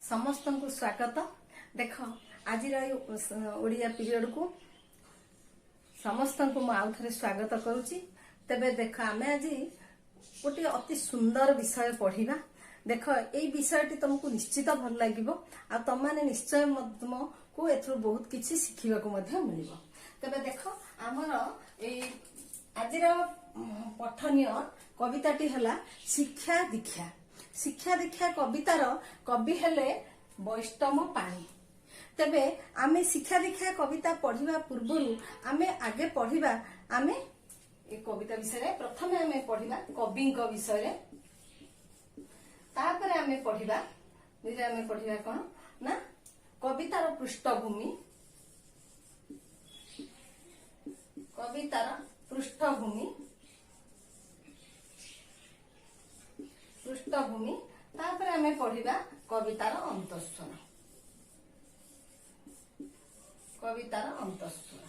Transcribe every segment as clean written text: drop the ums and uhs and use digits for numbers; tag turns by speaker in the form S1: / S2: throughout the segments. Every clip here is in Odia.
S1: समस्त को स्वागत। देख आज ओडिया पीरियड को समस्त को आउ थे स्वागत करुच्ची। तेबे देख आम आज गोटे अति सुंदर विषय पढ़ा। देख ये विषयटी तुमको निश्चित भल लगे आ तुम मैंने निश्चय को एथु बहुत किसी शिखा मिल। तेबे देख आमर आज पठनीय कविताटी है शिक्षा दीक्षा। शिक्षा दीक्षा कवितार कवि हेले वैष्णव पाणी। तेबे आमे शिक्षा दीक्षा कविता पढ़िबा पूर्वरु आमे आगे पढ़िबा आमे ए कविता विषय प्रथमे आमे पढ़िबा कवि विषय तापर आमे पढ़िबा कोन ना कवितार पृष्ठभूमि। कवितार पृष्ठभूमि तापर आमे पढ़िबा कवितार अंतस्वर। कवितार अंतस्वर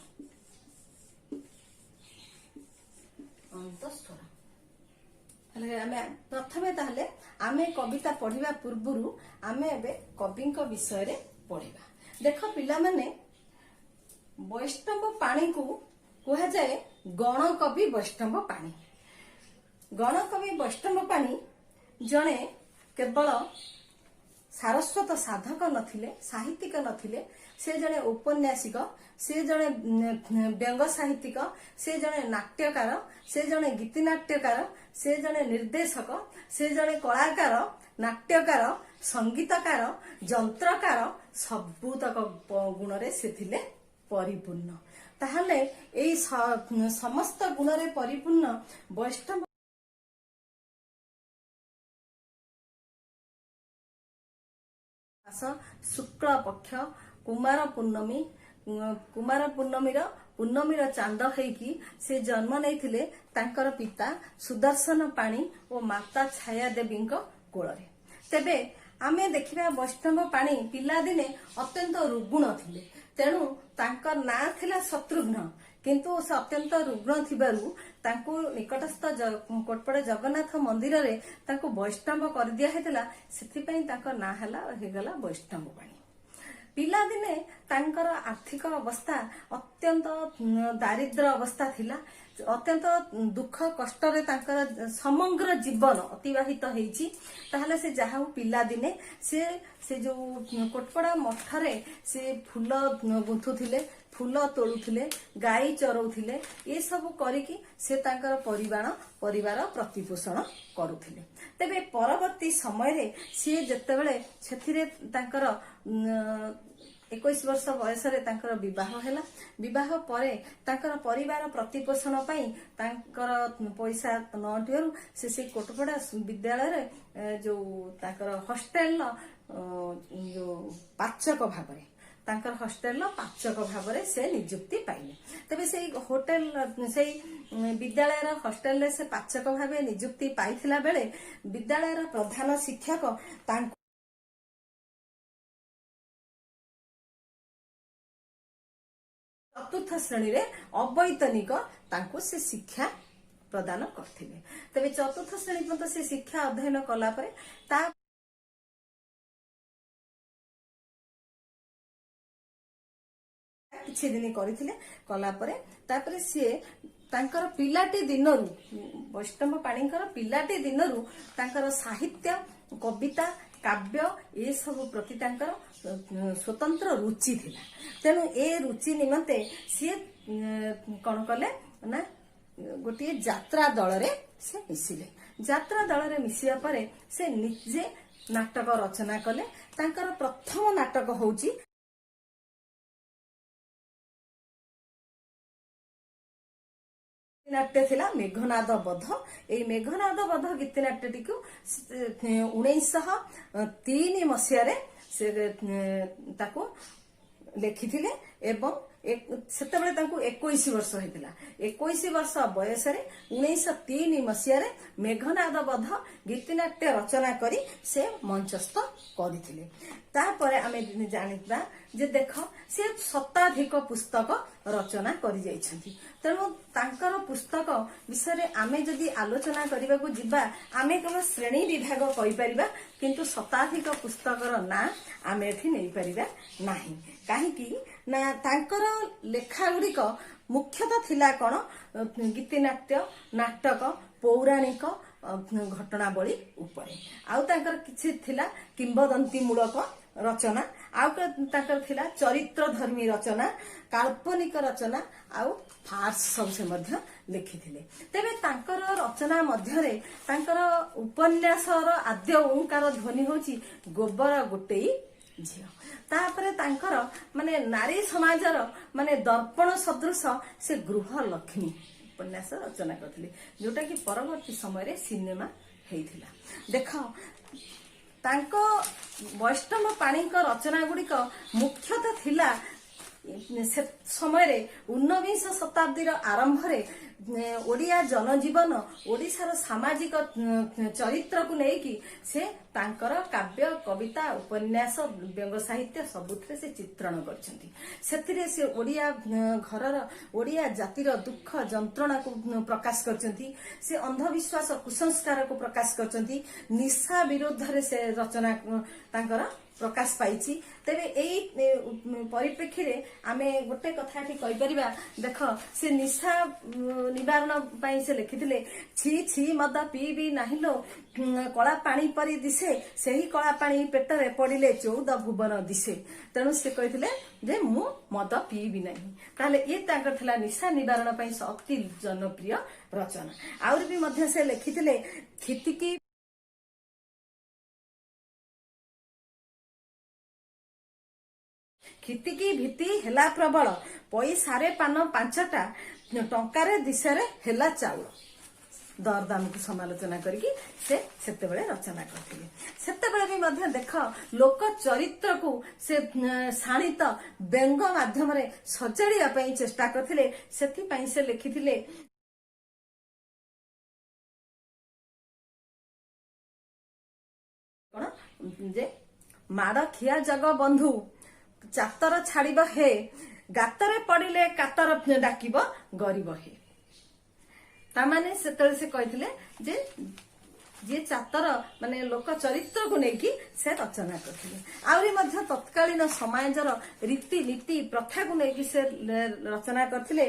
S1: प्रथमे ताहले आमे कविता पढ़िबा पूर्वरु आमे एबे कवि विषय पढ़िबा। देख पिला माने वैष्णव पाणी को कहा जाए गण कवि वैष्णव पाणी। गण कवि वैष्णव पाणी जणे केवल सारस्वत साधक नथिले, साहित्यिक नथिले, से जणे औपन्यासिक, से जणे व्यंग साहित्यिक, से जणे नाट्यकार, से जणे गीतिनाट्यकार, से जणे निर्देशक, से जणे कलाकार, नाट्यकार, संगीतकार, जंत्रकार सबुतक गुण रे से थिले परिपूर्ण। ताहले एई समस्त गुण रे परिपूर्ण वैष्णव शुक्ल पक्ष कुमार पूर्णमीर चांद हेकी से जन्म नहीं तांकर पिता सुदर्शन पाणी और माता छाया देवी कोଳରେ। तेबे आमे देखिबा वैष्णव पाणी पिला दिने अत्यंत रुग्ण थिले। तेणु तांकर ना थिला शत्रुघ्न, किंतु से अत्यंत रुग्ण थिबारु तांको निकटस्थ कोटपड़े जगन्नाथ मंदिर रे तांको वैष्णव कर दिया हेतला। सेथि पई तांको ना हला हेगला वैष्णव पाणी। पिला दिने तांकर आर्थिक अवस्था अत्यंत दारिद्र अवस्था थिला। अत्यंत दुख कष्ट रे तांकर समग्र जीवन अतिबाहित हेछि। ताहले से जाहा पिला दिने से जो कोटपड़ा मठ रे से फूल गुंथुथिले, फूल तोलुथिले, गाई चरौथिले, ये सब करिकी से तांकर परिवार प्रतिपोषण करुथिले। तेबे परवर्ती समय रे से जेतेबेले सेथिरे तांकर 21 वर्ष बयस रे तांकर विवाह हैला। विवाह परे तांकर परिवार प्रतिपोषण पई तांकर पैसा नटियरु से कोटपड़ा विद्यालय रे जो तांकर हॉस्टेल जो पाचक भाबरे तांकर हॉस्टेल पाचक भाबरे से नियुक्ति पाइले। तबे से होटल से विद्यालय हॉस्टेल से पाचक भाबे नियुक्ति पाइथिला बेले विद्यालय प्रधान शिक्षक तांको चतुर्थ श्रेणी रे अवैतनिक तांको से शिक्षा प्रदान करथिले। तबे चतुर्थ श्रेणी पर्यंत से शिक्षा अध्ययन कला परे ता किछि दिन करथिले कला परे तापरे से तांकर पिलाटी दिनरु वैष्णव पाणीकर पिलाटी दिनरु तांकर साहित्य कविता काव्य ये सब प्रति तांकर स्वतंत्र रुचि थिला। तेणु ए रुचि निमंते सी कौन कले ना गोटे यात्रा दल रे से मिसिले। यात्रा दल रे मिसिया परे से निजे नाटक रचना कले। तांकर प्रथम नाटक होउची नाट्य थिला मेघनाद बध। ए मेघनाद बध गीतनाट्यटी को 1903 मसीह रे से ताको लेखिथिले। ଏବଂ ସେତେବେଳେ ତାଙ୍କୁ 21 ବର୍ଷ ହେଇଥିଲା। 21 ବର୍ଷ ବୟସରେ 1903 ମସିହାରେ ମେଘନାଦ ବଧ ଗୀତିନାଟ୍ୟ ରଚନା କରି ସେ ମଞ୍ଚସ୍ଥ କରିଥିଲେ। ତାପରେ ଆମେ ଜାଣିବା ଯେ ଦେଖ ସେ ଶତାଧିକ ପୁସ୍ତକ ରଚନା କରି ଯାଇଛନ୍ତି। ତେଣୁ ତାଙ୍କର ପୁସ୍ତକ ବିଷୟରେ ଆମେ ଯଦି ଆଲୋଚନା କରିବାକୁ ଯିବା ଆମେ କେବଳ ଶ୍ରେଣୀ ବିଭାଗ କହିପାରିବା, କିନ୍ତୁ ଶତାଧିକ ପୁସ୍ତକର ନାଁ ଆମେ ଏଠି ନେଇପାରିବା ନାହିଁ। କାହିଁକି ନା ତାଙ୍କର ଲେଖା ଗୁଡ଼ିକ ମୁଖ୍ୟତଃ ଥିଲା କଣ, ଗୀତିନାଟ୍ୟ, ନାଟକ, ପୌରାଣିକ ଘଟଣାବଳୀ ଉପରେ। ଆଉ ତାଙ୍କର କିଛି ଥିଲା କିମ୍ବଦନ୍ତୀ ମୂଳକ ରଚନା, ଆଉ ତାଙ୍କର ଥିଲା ଚରିତ୍ର ଧର୍ମୀ ରଚନା, କାଳ୍ପନିକ ରଚନା, ଆଉ ଫାର୍ସ ସବୁ ସେ ମଧ୍ୟ ଲେଖିଥିଲେ। ତେବେ ତାଙ୍କର ରଚନା ମଧ୍ୟରେ ତାଙ୍କର ଉପନ୍ୟାସର ଆଦ୍ୟ ଓଁକାର ଧ୍ୱନି ହଉଛି ଗୋବର ଗୋଟେଇ ଝିଅ। ତାପରେ ତାଙ୍କର ମାନେ ନାରୀ ସମାଜର ମାନେ ଦର୍ପଣ ସଦୃଶ ସେ ଗୃହଲକ୍ଷ୍ମୀ ଉପନ୍ୟାସ ରଚନା କରିଥିଲେ, ଯୋଉଟା କି ପରବର୍ତ୍ତୀ ସମୟରେ ସିନେମା ହେଇଥିଲା। ଦେଖ ତାଙ୍କ ବୈଷ୍ଣବ ପାଣିଙ୍କ ରଚନା ଗୁଡିକ ମୁଖ୍ୟତଃ ଥିଲା ସେ ସମୟରେ 19 ଶତାବ୍ଦୀର ଆରମ୍ଭରେ ଓଡ଼ିଆ ଜନଜୀବନ, ଓଡ଼ିଶାର ସାମାଜିକ ଚରିତ୍ରକୁ ନେଇକି ସେ ତାଙ୍କର କାବ୍ୟ, କବିତା, ଉପନ୍ୟାସ, ବ୍ୟଙ୍ଗ ସାହିତ୍ୟ ସବୁଥିରେ ସେ ଚିତ୍ରଣ କରିଛନ୍ତି। ସେଥିରେ ସେ ଓଡ଼ିଆ ଘରର, ଓଡ଼ିଆ ଜାତିର ଦୁଃଖ ଯନ୍ତ୍ରଣାକୁ ପ୍ରକାଶ କରିଛନ୍ତି। ସେ ଅନ୍ଧବିଶ୍ୱାସ, କୁସଂସ୍କାରକୁ ପ୍ରକାଶ କରିଛନ୍ତି। ନିଶା ବିରୁଦ୍ଧରେ ସେ ରଚନା ତାଙ୍କର ପ୍ରକାଶ ପାଇଛି। ତେବେ ଏଇ ପରିପ୍ରେକ୍ଷୀରେ ଆମେ ଗୋଟେ କଥା ଏଠି କହିପାରିବା, ଦେଖ ସେ ନିଶା ନିବାରଣ ପାଇଁ ସେ ଲେଖିଥିଲେ, ଛି ଛି ମଦ ପିଇବି ନାହିଁ ଲୋ, କଳା ପାଣି ପରି ଦିଶେ, ସେହି କଳା ପାଣି ପେଟରେ ପଡ଼ିଲେ 14 ଭୁବନ ଦିଶେ। ତେଣୁ ସେ କହିଥିଲେ ଯେ ମୁଁ ମଦ ପିଇବି ନାହିଁ। ତାହେଲେ ଇଏ ତାଙ୍କର ଥିଲା ନିଶା ନିବାରଣ ପାଇଁ ଅତି ଜନପ୍ରିୟ ରଚନା। ଆହୁରି ବି ମଧ୍ୟ ସେ ଲେଖିଥିଲେ କ୍ଷିତିକି କ୍ଷିତିକି ଭୀତି ହେଲା ପ୍ରବଳ, ପଇସାରେ ପାନ 5ଟା, ଟଙ୍କାରେ ଦିଶରେ ହେଲା ଚାଉଳ। ଦରଦାମକୁ ସମାଲୋଚନା କରିକି ସେ ସେତେବେଳେ ରଚନା କରିଥିଲେ। ସେତେବେଳେ ବି ମଧ୍ୟ ଦେଖ ଲୋକ ଚରିତ୍ରକୁ ସେ ଶାଣିତ ବ୍ୟଙ୍ଗ ମାଧ୍ୟମରେ ସଜାଡ଼ିବା ପାଇଁ ଚେଷ୍ଟା କରିଥିଲେ। ସେଥିପାଇଁ ସେ ଲେଖିଥିଲେ କଣ ଯେ ମାଡ଼ ଖିଆ ଜଗ ବନ୍ଧୁ ଚାତର ଛାଡ଼ିବ ହେ, ଗାତରେ ପଡ଼ିଲେ କାତର ଡାକିବ ଗରିବ ହେ। ତାମାନେ ସେତେବେଳେ ସେ କହିଥିଲେ ଯେ ଯିଏ ଚାତର ମାନେ ଲୋକ ଚରିତ୍ରକୁ ନେଇକି ସେ ରଚନା କରିଥିଲେ। ଆହୁରି ମଧ୍ୟ ତତ୍କାଳୀନ ସମାଜର ରୀତିନୀତି ପ୍ରଥାକୁ ନେଇକି ସେ ରଚନା କରିଥିଲେ।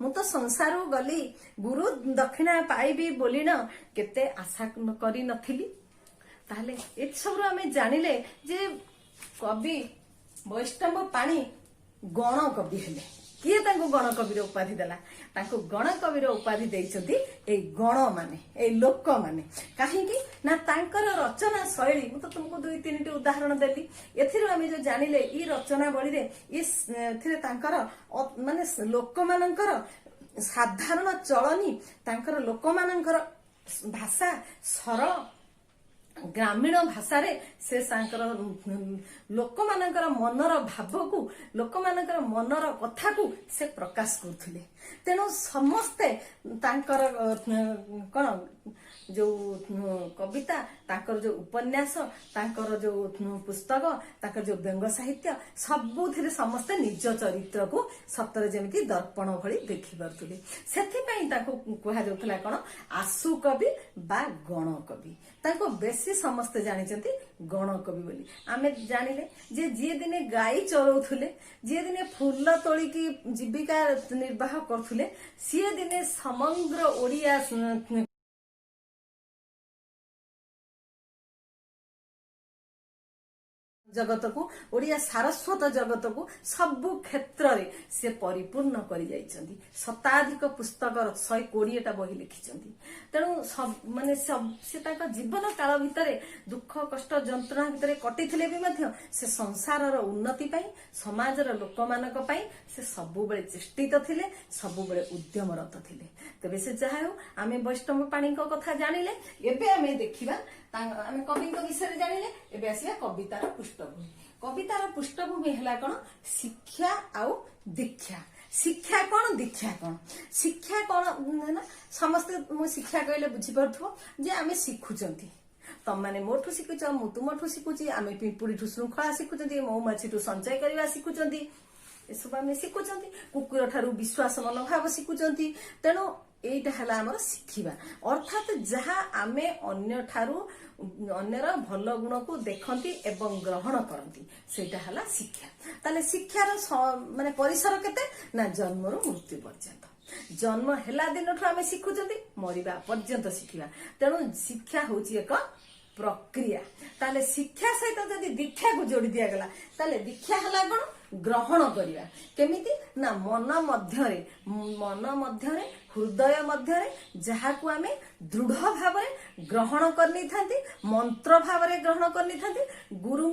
S1: ମୁଁ ତ ସଂସାରରୁ ଗଲି, ଗୁରୁ ଦକ୍ଷିଣା ପାଇବି ବୋଲିନ, କେତେ ଆଶା କରି ନଥିଲି। ତାହେଲେ ଏସବୁରୁ ଆମେ ଜାଣିଲେ ଯେ କବି ବୈଷ୍ଣବ ପାଣି ଗଣ କବି ହେଲେ। କିଏ ତାଙ୍କୁ ଗଣକବିର ଉପାଧି ଦେଲା? ତାଙ୍କୁ ଗଣକବିର ଉପାଧି ଦେଇଛନ୍ତି ଏଇ ଗଣ ମାନେ, ଏଇ ଲୋକମାନେ। କାହିଁକି ନା ତାଙ୍କର ରଚନା ଶୈଳୀ, ମୁଁ ତ ତୁମକୁ 2-3ଟି ଉଦାହରଣ ଦେଲି। ଏଥିରୁ ଆମେ ଯୋଉ ଜାଣିଲେ ଏଇ ରଚନାବଳୀରେ ଏଥିରେ ତାଙ୍କର ମାନେ ଲୋକମାନଙ୍କର ସାଧାରଣ ଚଳନୀ, ତାଙ୍କର ଲୋକମାନଙ୍କର ଭାଷା ସରଳ ଗ୍ରାମୀଣ ଭାଷାରେ ସେ ତାଙ୍କର ଲୋକମାନଙ୍କର ମନର ଭାବକୁ, ଲୋକମାନଙ୍କର ମନର କଥାକୁ ସେ ପ୍ରକାଶ କରୁଥିଲେ। ତେଣୁ ସମସ୍ତେ ତାଙ୍କର କଣ ଯୋଉ କବିତା, ତାଙ୍କର ଯୋଉ ଉପନ୍ୟାସ, ତାଙ୍କର ଯୋଉ ପୁସ୍ତକ, ତାଙ୍କର ଯୋଉ ବ୍ୟଙ୍ଗ ସାହିତ୍ୟ, ସବୁଥିରେ ସମସ୍ତେ ନିଜ ଚରିତ୍ରକୁ ସତରେ ଯେମିତି ଦର୍ପଣ ଭଳି ଦେଖିପାରୁଥିଲେ। ସେଥିପାଇଁ ତାଙ୍କୁ କୁହାଯାଉଥିଲା କଣ, ଆଶୁ କବି ବା ଗଣ କବି। ତାଙ୍କୁ ବେଶୀ ସମସ୍ତେ ଜାଣିଛନ୍ତି ଗଣ କବି ବୋଲି। ଆମେ ଜାଣିଲେ ଯେ ଯିଏ ଦିନେ ଗାଈ ଚରଉଥିଲେ, ଯିଏ ଦିନେ ଫୁଲ ତୋଳିକି ଜୀବିକା ନିର୍ବାହ କରୁଥିଲେ, ସିଏ ଦିନେ ସମଗ୍ର ଓଡ଼ିଆ ଜଗତକୁ, ଓଡ଼ିଆ ସାରସ୍ୱତ ଜଗତକୁ ସବୁ କ୍ଷେତ୍ରରେ ସେ ପରିପୂର୍ଣ୍ଣ କରି ଯାଇଛନ୍ତି। ଶତାଧିକ ପୁସ୍ତକ, 120ଟା ବହି ଲେଖିଛନ୍ତି। ତେଣୁ ମାନେ ସେ ତାଙ୍କ ଜୀବନ କାଳ ଭିତରେ ଦୁଃଖ କଷ୍ଟ ଯନ୍ତ୍ରଣା ଭିତରେ କଟିଥିଲେ ବି ମଧ୍ୟ ସେ ସଂସାରର ଉନ୍ନତି ପାଇଁ, ସମାଜର ଲୋକମାନଙ୍କ ପାଇଁ ସେ ସବୁବେଳେ ଚେଷ୍ଟିତ ଥିଲେ, ସବୁବେଳେ ଉଦ୍ୟମରତ ଥିଲେ। ତେବେ ସେ ଯାହା ହେଉ, ଆମେ ବୈଷ୍ଣବ ପାଣିଙ୍କ କଥା ଜାଣିଲେ। ଏବେ ଆମେ ଦେଖିବା आम कवि विषय जानिले एबे आसिया कवितार पृष्ठभूमि। कवितार पृष्ठभूमि है कौन शिक्षा आउ दीक्षा। शिक्षा कौन दीक्षा कौन शिक्षा कौन है ना समस्ते मु शिक्षा कहले बुझी पार्थो जे आमे शिखुचंती तम माने मोठू शिखुच मु तुमठू शिखुची आमे पिंपुड़ीठू श्रृंखला शिखुचंती मौमाछीठू संचय करवा शिखुचंती एसबु आमे शिखुचंती कुकुर ठारू विश्वास मनोभाव शिखुचंती। तेणु एटा हला हमर शिखिबा अर्थात जहा आमे अन्य ठारू अन्यर भल गुण को देखती एवं ग्रहण करती सेटा हला शिक्षा। ताले शिक्षार माने परिसर केते ना जन्मरू मृत्यु पर्यंत जन्म हेला दिन आमे शिखुचंती मरिबा पर्यंत शिखिबा। तेणु शिक्षा होची एक प्रक्रिया। ताले शिक्षा सहित जदि दीक्षा को जोड़ी दिया गला ताले दीक्षा हला कोन ग्रहण करिया केमिति ना मन मध्यरे हृदय मध्यरे जहा को आमे दृढ़ भाव ग्रहण करनी थांती मंत्र भाव ग्रहण करनी थांती गुरु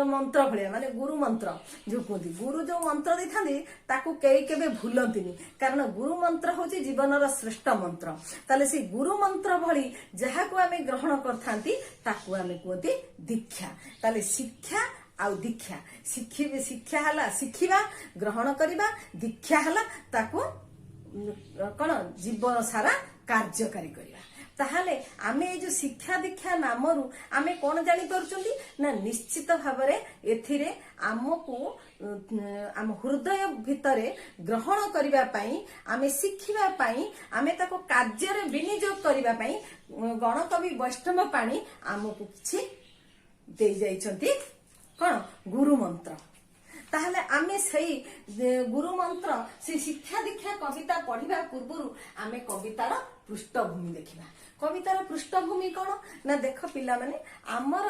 S1: मंत्र भलिया माने गुरु मंत्र जो कहती गुरु जो मंत्र दी थांती ताकू केबे भूलंतीनी कारण गुरु मंत्र होची जीवनर श्रेष्ठ मंत्र। ताले से गुरु मंत्र भली जहा को आमे ग्रहण करथांती ताकू आमे कहती दीक्षा। ताले शिक्षा आउ दीक्षा शिक्षा हला शिखिबा ग्रहण करिबा दीक्षा हला ताकू कौन जीवन सारा कार्यकारी करिबा। ताहले आमे ए जो शिक्षा दीक्षा नामरू आमे कौन जानी पारुचंती ना निश्चित भावरे एथिरे आमको आम हृदय भितरे ग्रहण करिबा पई आमे शिखिबा पई आमे ताको कार्य रे विनियोग करिबा पई गणकवि वैष्णव पाणी आमको किछि देई जाइचंती कौन गुरु मंत्र। ताहले आमे सही गुरु मंत्र से शिक्षा दीक्षा कविता पढ़िबा पूर्वरु आमे कवितार पृष्ठभूमि देखिबा। कवितार पृष्ठभूमि कौन ना देख पिला माने आमर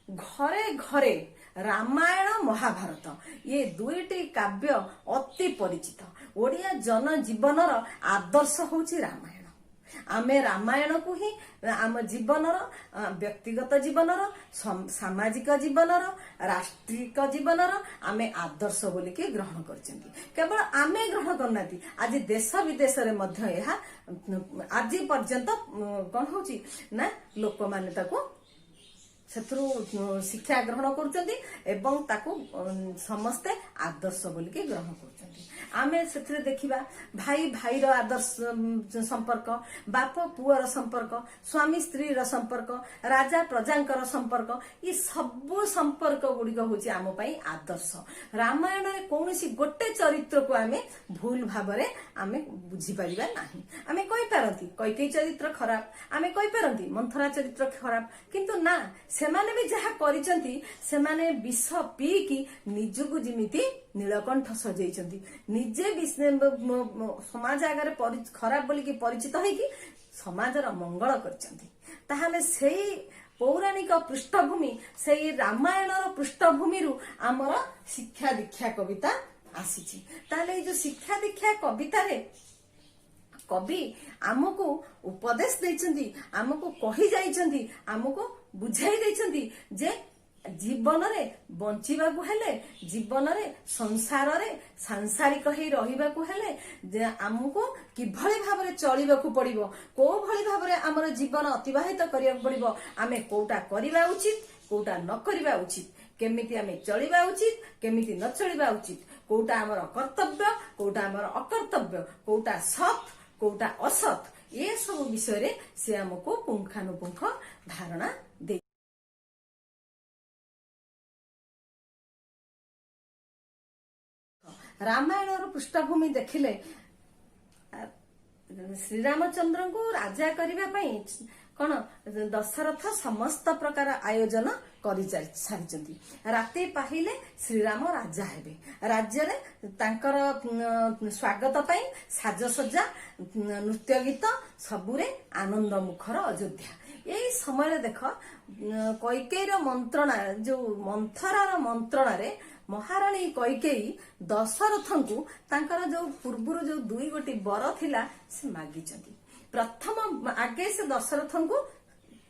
S1: घरे घरे रामायण महाभारत ये दुईटी काव्य अति परिचित। ओडिया जनजीवनर आदर्श होची रामायण। आमे रामायण को ही आम जीवनर व्यक्तिगत जीवनर सामाजिक जीवनर राष्ट्रिक जीवनर आमे आदर्श बोली के ग्रहण करछंती। केवल आमे ग्रहण करनाती आज देश विदेश रे मध्य एहा आज पर्यंत कोन होची ना लोक माने ताको सेथरु शिक्षा ग्रहण करछंती एवं ताको समस्ते आदर्श बोली के ग्रहण करछंती। आमे सेथरे देखिबा भाई भाई रो आदर्श संपर्क बाप पुअर संपर्क स्वामी स्त्री रो संपर्क राजा प्रजांकर संपर्क ये सब संपर्क गुड़िक होची आम पई आदर्श। रामायण रे कोनोसी गोटे चरित्र को आमे भूल भाबरे आमे बुझी परिबा नाही। आमे कहि पारंती कैकेयी चरित्र खराब आमे कहि पारंती मंथरा चरित्र खराब किंतु ना सेमाने भी जहा करिसंती सेमाने विष पी की निजको जिमिति नीलकंठ सजैचंती निजे समाज आगे खराब बोली कि परिचित है कि समाजर मंगल करचंती। ताहले सेही पौराणिक पृष्ठभूमि सेही रामायणर पृष्ठभूमि रु आमर शिक्षा दीक्षा कविता आसीची। ताहले जो शिक्षा दीक्षा कविता रे कवि आमको उपदेश देइचंती आमको कहि जाइचंती आमको बुझाई देइचंती जे जीवन रे बंचिबा को हेले जीवन रे संसार रे सांसारिक हे रहिबा को हेले जे आमको किभଳି भाबरे चलिबा को पड़िबो को भଳି भाबरे हमर जीवन अतिबाहित करिया पड़िबो आमे कोटा करिबा उचित कोटा न करिबा उचित केमिति आमे चलिबा उचित केमिति न चलिबा उचित कोटा हमर कर्तव्य कोटा हमर अकर्तव्य कोटा सत कोटा असत ये सब विषय रे से हमको पुंखानुपुंख धारणा दे। रामायण पृष्ठभूमि देखिले श्रीरामचंद्र को राजा करने कौन दशरथ समस्त प्रकार आयोजन कर सारी राति पाहिले श्रीराम राजा हेबे राज्य रे तांकर स्वागत पाई साजसज्जा नृत्य गीत सबुरे आनंद मुखर अयोध्या। यही समय देख कैकेयीर मंत्रणा जो मंथरार मंत्रणा रे महाराणी कैकेयी दशरथ को तांकर जो पूर्व जो दुई गोटी बर थिला से मागिचंती। प्रथम आगे से दशरथ को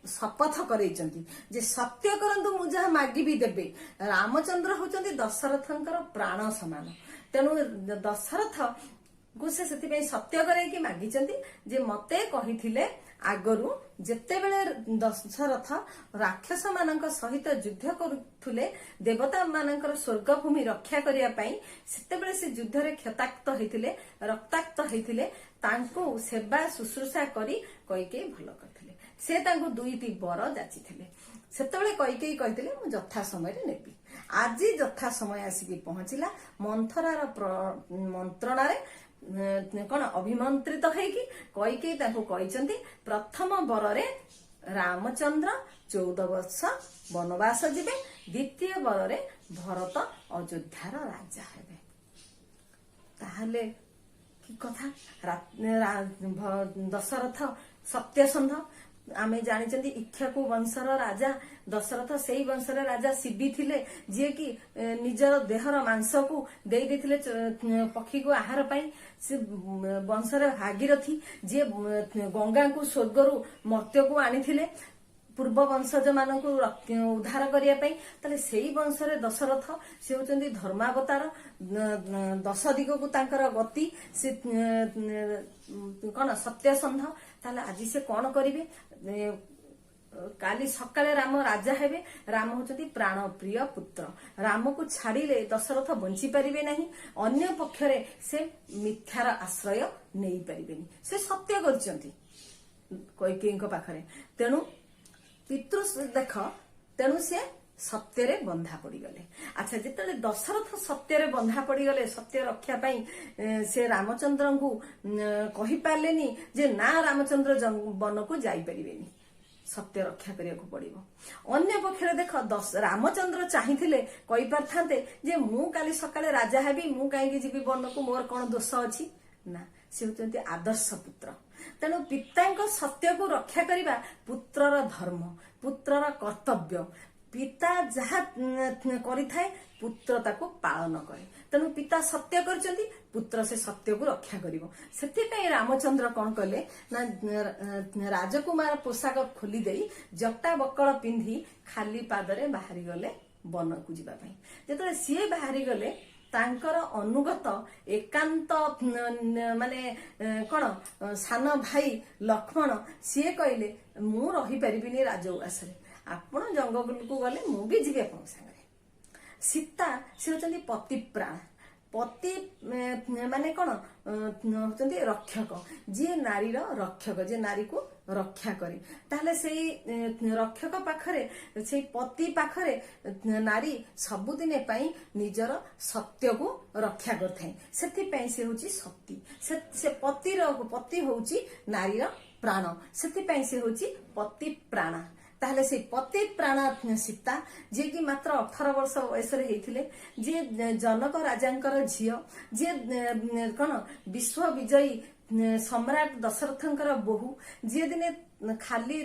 S1: शपथ करैचंती जे सत्य करंतु मु जहा मागिबी देबे। रामचंद्र होचंती दशरथंकर प्राण समान तेणु दशरथ को से ସେଥିପାଇଁ ସତ୍ୟ କରେଇକି ମାଗିଛନ୍ତି ଯେ ମତେ କହିଥିଲେ ଆଗରୁ ଯେତେବେଳେ ଦଶରଥ ରାକ୍ଷସ ମାନଙ୍କ ସହିତ ଯୁଦ୍ଧ କରୁଥିଲେ ଦେବତା ମାନଙ୍କର ସ୍ୱର୍ଗଭୂମି ରକ୍ଷା କରିବା ପାଇଁ ସେତେବେଳେ ସେ ଯୁଦ୍ଧରେ କ୍ଷତାକ୍ତ ହେଇଥିଲେ ରକ୍ତାକ୍ତ ହେଇଥିଲେ ତାଙ୍କୁ ସେବା ଶୁଶ୍ରୂଷା କରି କୈକେୟୀ ଭଲ କରିଥିଲେ ସେ ତାଙ୍କୁ ଦୁଇଟି ବର ଯାଚିଥିଲେ ସେତେବେଳେ କୈକେୟୀ କହିଥିଲେ ମୁଁ ଯଥା ସମୟରେ ନେବି ଆଜି ଯଥା ସମୟ ଆସିକି ପହଞ୍ଚିଲା ମନ୍ଥରାର ମନ୍ତ୍ରଣାରେ କଣ ଅଭିମନ୍ତ୍ରିତ ହେଇକି କୈକେୟୀ ତାଙ୍କୁ କହିଛନ୍ତି ପ୍ରଥମ ବରରେ ରାମଚନ୍ଦ୍ର 14 ବର୍ଷ ବନବାସ ଯିବେ ଦ୍ୱିତୀୟ ବରରେ ଭରତ ଅଯୋଧ୍ୟାର ରାଜା ହେବେ ତାହେଲେ କି କଥା ଦଶରଥ ସତ୍ୟସନ୍ଧ ଆମେ ଜାଣିଛନ୍ତି ଇକ୍ଷ୍ୱାକୁ ବଂଶର ରାଜା ଦଶରଥ ସେଇ ବଂଶର ରାଜା ଶିବି ଥିଲେ ଯିଏ କି ନିଜର ଦେହର ମାଂସକୁ ଦେଇ ଦେଇଥିଲେ ପକ୍ଷୀକୁ ଆହାର ପାଇଁ ସେ ବଂଶର ଭାଗୀରଥୀ ଯିଏ ଗଙ୍ଗାକୁ ସ୍ୱର୍ଗରୁ ମର୍ତ୍ତ୍ୟକୁ ଆଣିଥିଲେ ପୂର୍ବ ବଂଶଜ ମାନଙ୍କୁ ଉଦ୍ଧାର କରିବା ପାଇଁ ତାହେଲେ ସେଇ ବଂଶରେ ଦଶରଥ ସେ ହଉଛନ୍ତି ଧର୍ମାବତାର ଦଶ ଦିଗକୁ ତାଙ୍କର ଗତି ସେ କଣ ସତ୍ୟସନ୍ଧ ତାହେଲେ ଆଜି ସେ କଣ କରିବେ କାଲି ସକାଳେ ରାମ ରାଜା ହେବେ ରାମ ହଉଛନ୍ତି ପ୍ରାଣ ପ୍ରିୟ ପୁତ୍ର ରାମକୁ ଛାଡ଼ିଲେ ଦଶରଥ ବଞ୍ଚି ପାରିବେ ନାହିଁ ଅନ୍ୟ ପକ୍ଷରେ ସେ ମିଥ୍ୟାର ଆଶ୍ରୟ ନେଇପାରିବେନି ସେ ସତ୍ୟ କରିଛନ୍ତି କୈକେୟୀଙ୍କ ପାଖରେ ତେଣୁ ପିତୃ ଦେଖ ତେଣୁ ସେ ସତ୍ୟରେ ବନ୍ଧା ପଡିଗଲେ ଆଚ୍ଛା ଯେତେବେଳେ ଦଶରଥ ସତ୍ୟରେ ବନ୍ଧା ପଡିଗଲେ ସତ୍ୟ ରକ୍ଷା ପାଇଁ ସେ ରାମଚନ୍ଦ୍ରଙ୍କୁ କହିପାରିଲେନି ଯେ ନା ରାମଚନ୍ଦ୍ର ବନକୁ ଯାଇପାରିବେନି ସତ୍ୟ ରକ୍ଷା କରିବାକୁ ପଡିବ ଅନ୍ୟ ପକ୍ଷରେ ଦେଖ ରାମଚନ୍ଦ୍ର ଚାହିଁଥିଲେ କହିପାରିଥାନ୍ତେ ଯେ ମୁଁ କାଲି ସକାଳେ ରାଜା ହେବି ମୁଁ କାହିଁକି ଯିବି ବନକୁ ମୋର କଣ ଦୋଷ ଅଛି ନା ସେ ହଉଛନ୍ତି ଆଦର୍ଶ ପୁତ୍ର ତେଣୁ ପିତାଙ୍କ ସତ୍ୟକୁ ରକ୍ଷା କରିବା ପୁତ୍ରର ଧର୍ମ ପୁତ୍ରର କର୍ତ୍ତବ୍ୟ ପିତା ଯାହା କରିଥାଏ ପୁତ୍ର ତାକୁ ପାଳନ କରେ ତେଣୁ ପିତା ସତ୍ୟ କରିଛନ୍ତି ପୁତ୍ର ସେ ସତ୍ୟକୁ ରକ୍ଷା କରିବ ସେଥିପାଇଁ ରାମଚନ୍ଦ୍ର କଣ କଲେ ନା ରାଜକୁମାର ପୋଷାକ ଖୋଲି ଦେଇ ଜଟା ବକଳ ପିନ୍ଧି ଖାଲି ପାଦରେ ବାହାରି ଗଲେ ବନକୁ ଯିବା ପାଇଁ ଯେତେବେଳେ ସିଏ ବାହାରି ଗଲେ ତାଙ୍କର ଅନୁଗତ ଏକାନ୍ତ ମାନେ କଣ ସାନ ଭାଇ ଲକ୍ଷ୍ମଣ ସିଏ କହିଲେ ମୁଁ ରହିପାରିବିନି ରାଜଉଆସରେ ଆପଣ ଜଙ୍ଗଲକୁ ଗଲେ ମୁଁ ବି ଯିବି ଆପଣଙ୍କ ସାଙ୍ଗରେ ସୀତା ସେ ହଉଛନ୍ତି ପତିପ୍ରାଣ ପତି ମାନେ କଣ ହଉଛନ୍ତି ରକ୍ଷକ ଯିଏ ନାରୀର ରକ୍ଷକ ଯିଏ ନାରୀକୁ ରକ୍ଷା କରେ ତାହେଲେ ସେଇ ରକ୍ଷକ ପାଖରେ ସେଇ ପତି ପାଖରେ ନାରୀ ସବୁଦିନେ ପାଇଁ ନିଜର ସତ୍ୟକୁ ରକ୍ଷା କରିଥାଏ ସେଥିପାଇଁ ସେ ହଉଛି ସତୀ ସେ ପତି ହଉଛି ନାରୀର ପ୍ରାଣ ସେଥିପାଇଁ ସେ ହଉଛି ପତି ପ୍ରାଣା ତାହେଲେ ସେଇ ପତି ପ୍ରାଣ ସୀତା ଯିଏକି ମାତ୍ର 18 ବର୍ଷ ବୟସରେ ହେଇଥିଲେ ଯିଏ ଜନକ ରାଜାଙ୍କର ଝିଅ ଯିଏ କଣ ବିଶ୍ୱ ବିଜୟୀ ସମ୍ରାଟ ଦଶରଥଙ୍କର ବୋହୂ ଯିଏ ଦିନେ ଖାଲି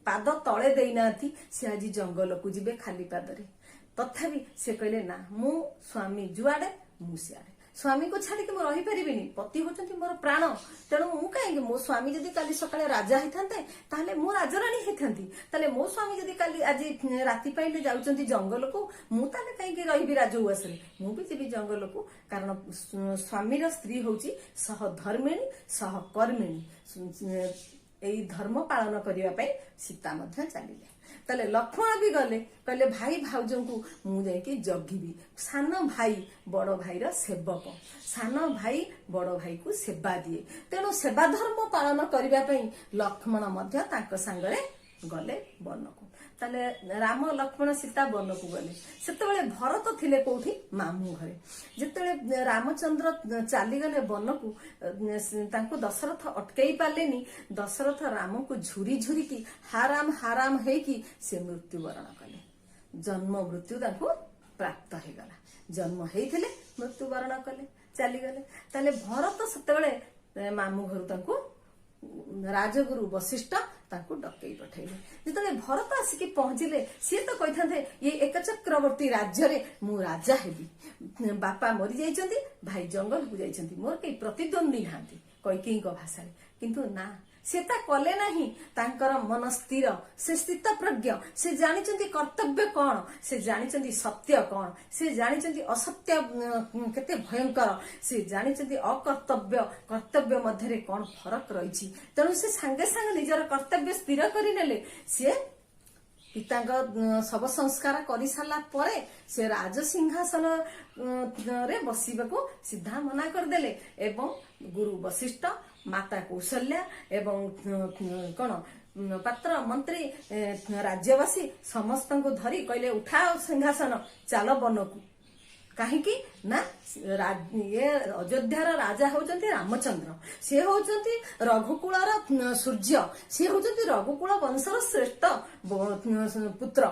S1: ପାଦ ତଳେ ଦେଇନାହାନ୍ତି ସେ ଆଜି ଜଙ୍ଗଲକୁ ଯିବେ ଖାଲି ପାଦରେ ତଥାପି ସେ କହିଲେ ନା ମୁଁ ସ୍ୱାମୀ ଯୁଆଡେ ମୁଁ ସିଆଡେ ସ୍ୱାମୀକୁ ଛାଡିକି ମୁଁ ରହିପାରିବିନି ପତି ହଉଛନ୍ତି ମୋର ପ୍ରାଣ ତେଣୁ ମୁଁ କାହିଁକି ମୋ ସ୍ୱାମୀ ଯଦି କାଲି ସକାଳେ ରାଜା ହେଇଥାନ୍ତେ ତାହେଲେ ମୁଁ ରାଜରାଣୀ ହେଇଥାନ୍ତି ତାହେଲେ ମୋ ସ୍ୱାମୀ ଯଦି କାଲି ଆଜି ରାତି ପାଇଲେ ଯାଉଛନ୍ତି ଜଙ୍ଗଲକୁ ମୁଁ ତାହେଲେ କାହିଁକି ରହିବି ରାଜଉଆସରେ ମୁଁ ବି ଯିବି ଜଙ୍ଗଲକୁ କାରଣ ସ୍ୱାମୀର ସ୍ତ୍ରୀ ହଉଛି ସହଧର୍ମିଣୀ ସହକର୍ମିଣୀ ଏଇ ଧର୍ମ ପାଳନ କରିବା ପାଇଁ ସୀତା ମଧ୍ୟ ଚାଲିଲେ ତାହେଲେ ଲକ୍ଷ୍ମଣ ବି ଗଲେ କହିଲେ ଭାଇ ଭାଉଜଙ୍କୁ ମୁଁ ଯାଇକି ଜଗିବି ସାନ ଭାଇ ବଡ ଭାଇର ସେବକ ସାନ ଭାଇ ବଡ ଭାଇକୁ ସେବା ଦିଏ ତେଣୁ ସେବା ଧର୍ମ ପାଳନ କରିବା ପାଇଁ ଲକ୍ଷ୍ମଣ ମଧ୍ୟ ତାଙ୍କ ସାଙ୍ଗରେ ଗଲେ ବନକୁ ତାହେଲେ ରାମ ଲକ୍ଷ୍ମଣ ସୀତା ବନକୁ ଗଲେ ସେତେବେଳେ ଭରତ ଥିଲେ କୋଉଠି ମାମୁଁ ଘରେ ଯେତେବେଳେ ରାମଚନ୍ଦ୍ର ଚାଲିଗଲେ ବନକୁ ତାଙ୍କୁ ଦଶରଥ ଅଟକେଇ ପାରିଲେନି ଦଶରଥ ରାମକୁ ଝୁରି ଝୁରିକି ହାରାମ ହେଇକି ସେ ମୃତ୍ୟୁବରଣ କଲେ ଜନ୍ମ ମୃତ୍ୟୁ ତାଙ୍କୁ ପ୍ରାପ୍ତ ହେଇଗଲା ଜନ୍ମ ହେଇଥିଲେ ମୃତ୍ୟୁବରଣ କଲେ ଚାଲିଗଲେ ତାହେଲେ ଭରତ ସେତେବେଳେ ମାମୁଁ ଘରୁ ତାଙ୍କୁ ରାଜଗୁରୁ ବଶିଷ୍ଠ ତାଙ୍କୁ ଡକେଇ ପଠେଇଲେ ଯେତେବେଳେ ଭରତ ଆସିକି ପହଞ୍ଚିଲେ ସିଏ ତ କହିଥାନ୍ତେ ଇଏ ଏକଚକ୍ରବର୍ତ୍ତୀ ରାଜ୍ୟରେ ମୁଁ ରାଜା ହେବି ବାପା ମରି ଯାଇଛନ୍ତି ଭାଇ ଜଙ୍ଗଲକୁ ଯାଇଛନ୍ତି ମୋର କେହି ପ୍ରତିଦ୍ୱନ୍ଦ୍ୱୀ ନାହାନ୍ତି କୈକେୟୀଙ୍କ ଭାଷାରେ କିନ୍ତୁ ନା से ता कले नहीं तांकर मन स्थिर से स्थित प्रज्ञ से जानिचंती कर्तव्य कौन से जानिचंती सत्य कौन से जानिचंती असत्य केते भयंकर से जानिचंती अकर्तव्य कर्तव्य मध्य कौन फरक रही तेणु से सांगे सांगे निजर कर्तव्य स्थिर करिनेले से पिता शव संस्कार कर सारा पर से राज सिंहासन रे बसवाक सीधा मना करदेले एवं गुरु वशिष्ठ माता कौशल्या एवं कौन पात्र मंत्री राज्यवासी समस्त को धरी कहले उठाओ सिंहासन चल बनकू कहीं ना ये अयोध्यार राजा होचंती रामचंद्र से होचंती रघुकुलर सूर्य से होचंती रघुकुल वंशर श्रेष्ठ पुत्र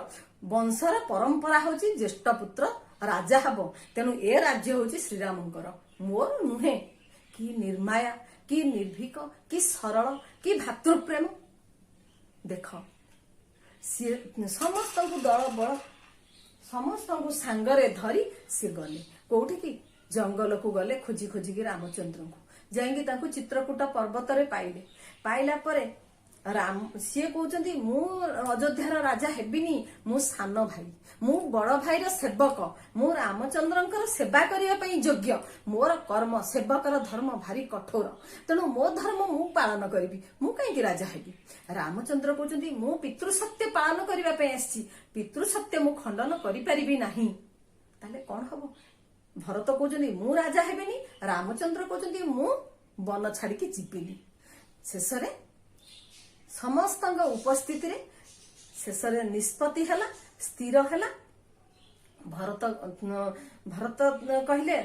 S1: वंशर परंपरा होची ज्येष्ठ पुत्र राजा हब तेणु ए राज्य होची श्रीरामंकर मोर नुहे कि निर्माया कि निर्भीक कि सरल कि भातृप्रेम देख समस्त दल बल समस्त को सांगरे धरी से गले कोठी की जंगल को गले खोजी खोजी की रामचंद्र को जाइए चित्रकूट पर्वत रे पाइले पाइला परे राम सी कहते मु अयोध्यार राजा हेबिनी मु सान भाई मु बड़ भाई सेवक मु रामचंद्र सेवा करने योग्य मोर कर्म सेवकर धर्म भारी कठोर तेणु मो धर्म मु पालन करी मु कहीं राजा हेबी रामचंद्र कहते मु पितृसत्य पालन करने आसी पितृसत्य मु खंडन करी ताले कौन हम भरत कहते मु राजा हेबिनी रामचंद्र कहते मु वन छाड़ी जीविनी शेष समस्त उपस्थिति शेष निष्पत्ति है स्थिर है भरत भरत कहले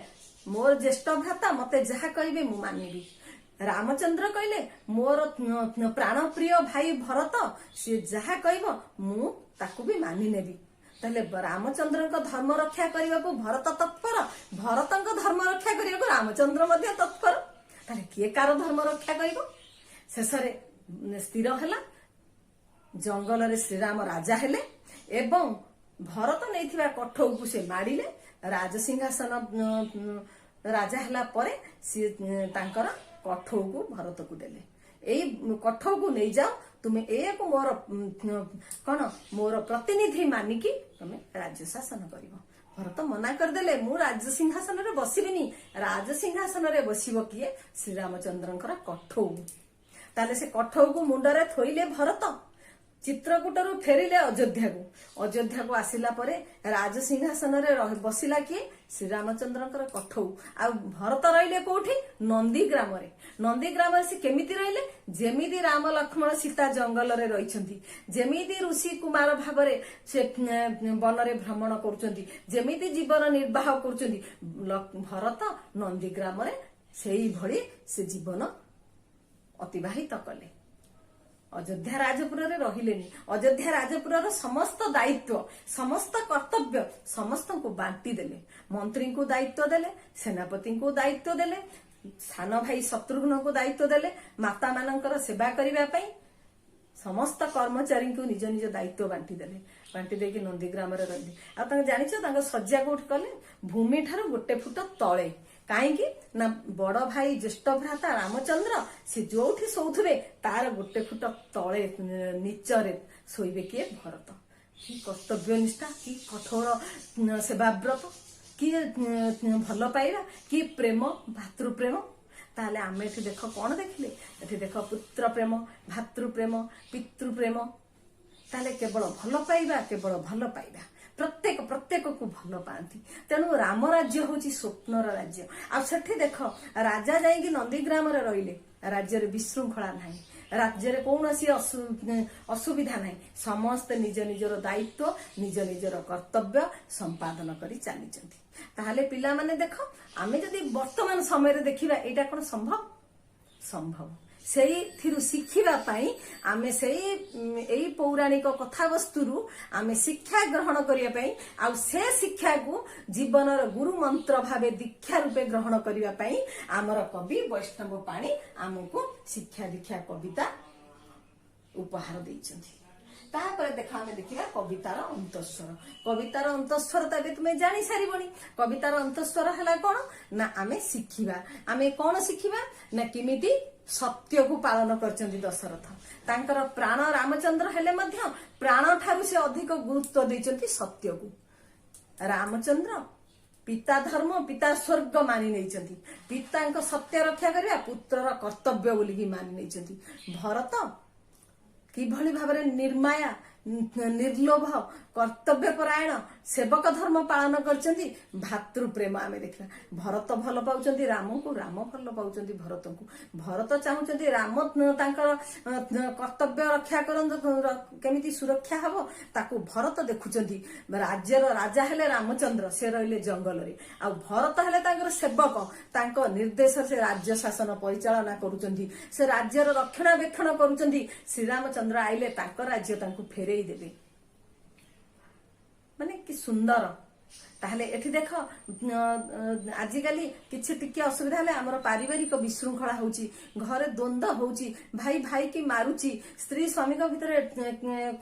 S1: मोर ज्येष्ठ भ्राता मते जहा कहे मु मानिबी रामचंद्र कहले मोर प्राण प्रिय भाई भरत सी जहा कह मु ताकू भी मानि नेबी ताले रामचंद्र धर्म रक्षा करने को भरत तत्पर भरत धर्म रक्षा करने को रामचंद्र मध्य तत्पर ताले किए कार धर्म रक्षा कर शेष स्थिर है जंगल रे श्रीराम राजा हेले एवं भरत नहीं कठौ को से माड़िले राजसिंहासन राजा हला परे सी तांकर कठौ को भरत को देले एई कठौ को नहीं जाओ तुम्हें एक मोर कौन मोर प्रतिनिधि मानिकी तुम्हें राज्य शासन करिवो भरत मना करदेले मु राज्य सिंहासन रे बसिबिनी राज सिंहासन रे बसिबो किए श्री रामचंद्रंकर कठौ ताले से कठौ को मुंडरे थोइले भरत चित्रकूट रु फेरिले अयोध्या को आसिला परे राज सिंहासन रे बसिला किए श्री रामचंद्रंकर कठौ आ भरत रहिले कोठी नंदी ग्राम से केमिति रहिले जेमिति राम लक्ष्मण सीता जंगल रे रहिछंती जेमिति ऋषि कुमार भाबरे से वन रे भ्रमण करूछंती जेमिति जीवन निर्वाह करूछंती भरत नंदी ग्राम रे सेही भली से जीवन अतिबाहित कले अयोध्या राजपुर रे रहिलेनी अयोध्या राजपुर समस्त दायित्व समस्त कर्तव्य समस्त को बांटी देले मंत्री को दायित्व देले सेनापति को दायित्व देले सान भाई शत्रुघ्न को दायित्व देले माता मानकर सेवा करबा पई समस्त कर्मचारी को निज निज दायित्व बांटी देले बांटी देकी नंदीग्राम रे रहिले आ तांग जानिछ तांग सज्जा कोठ कले भूमि ठार गोटे फुट तळे कहीं ना बड़ भाई ज्येष्ठ भ्राता रामचंद्र से जो शोथे तार गोटे फुट तले नीचरे शोबे किए भरत कि कर्तव्यनिष्ठा कि कठोर सेवाव्रत कि भल पाइबा कि प्रेम भातृप्रेम ताले आमे एठी देख कौन देखिले एठी देख पुत्र प्रेम भातृप्रेम पितृप्रेम ताले केवल भल पाइबा प्रत्येक को भल पाती तेणु राम राज्य हूँ स्वप्नर राज्य आठी देख राजा जाइए नंदीग्राम रहिले राज्य विशृंखला ना राज्य कौन असुविधा ना समस्ते निज निजर दायित्व निज निजर कर्तव्य संपादन कर चली ताहले पिला माने देख आमे जदि वर्तमान समय देखिबा एटा कोन संभव से शिखिबा पाई आमे से एई पौराणिक कथा वस्तुरु आमे शिक्षा ग्रहण करिया पाई आ से शिक्षा को जीवनर गुरु मंत्र भावे दीक्षा रूपे ग्रहण करिया पाई आमर कवि वैष्णव पाणी आमको शिक्षा दीक्षा कविता उपहार देइछन्ति तापर देखा आमे देखिबा कवितार अंतस्वर तबे तुमे जानि सारिबनी कवितार अंतस्वर हला कोन ना आमे शिखिबा आमे कोन शिखिबा ना किमिति सत्यକୁ ପାଳନ କରିଛନ୍ତି ଦଶରଥ। ତାଙ୍କର ପ୍ରାଣ ରାମଚନ୍ଦ୍ର ହେଲେ ମଧ୍ୟ ପ୍ରାଣ ଠାରୁ ସେ ଅଧିକ ଗୁରୁତ୍ୱ ଦେଇଛନ୍ତି ସତ୍ୟକୁ। ରାମଚନ୍ଦ୍ର ପିତା ଧର୍ମ ପିତା ସ୍ୱର୍ଗ ମାନି ନେଇଛନ୍ତି। ପିତାଙ୍କ ସତ୍ୟ ରକ୍ଷା କରିବା ପୁତ୍ରର କର୍ତ୍ତବ୍ୟ ବୋଲିକି ମାନି ନେଇଛନ୍ତି। ଭରତ କିଭଳି ଭାବରେ ନିର୍ମାୟା ନିର୍ଲୋଭ କର୍ତ୍ତବ୍ୟପରାୟଣ ସେବକ ଧର୍ମ ପାଳନ କରିଛନ୍ତି। ଭାତୃପ୍ରେମ ଆମେ ଦେଖିବା। ଭରତ ଭଲ ପାଉଛନ୍ତି ରାମଙ୍କୁ, ରାମ ଭଲ ପାଉଛନ୍ତି ଭରତଙ୍କୁ। ଭରତ ଚାହୁଁଛନ୍ତି ରାମ ତାଙ୍କର କର୍ତ୍ତବ୍ୟ ରକ୍ଷା କରନ୍ତୁ, କେମିତି ସୁରକ୍ଷା ହବ ତାକୁ ଭରତ ଦେଖୁଛନ୍ତି। ରାଜ୍ୟର ରାଜା ହେଲେ ରାମଚନ୍ଦ୍ର, ସେ ରହିଲେ ଜଙ୍ଗଲରେ, ଆଉ ଭରତ ହେଲେ ତାଙ୍କର ସେବକ। ତାଙ୍କ ନିର୍ଦ୍ଦେଶରେ ସେ ରାଜ୍ୟ ଶାସନ ପରିଚାଳନା କରୁଛନ୍ତି, ସେ ରାଜ୍ୟର ରକ୍ଷଣାବେକ୍ଷଣ କରୁଛନ୍ତି। ଶ୍ରୀରାମଚନ୍ଦ୍ର ଆଇଲେ ତାଙ୍କ ରାଜ୍ୟ ତାଙ୍କୁ ଫେରେଇ ଦେବେ। ମାନେ କି ସୁନ୍ଦର। ତାହେଲେ ଏଠି ଦେଖ, ଆଜିକାଲି କିଛି ଟିକେ ଅସୁବିଧା ହେଲେ ଆମର ପାରିବାରିକ ବିଶୃଙ୍ଖଳା ହଉଛି, ଘରେ ଦ୍ୱନ୍ଦ୍ୱ ହଉଛି, ଭାଇ ଭାଇକି ମାରୁଛି, ସ୍ତ୍ରୀ ସ୍ୱାମୀଙ୍କ ଭିତରେ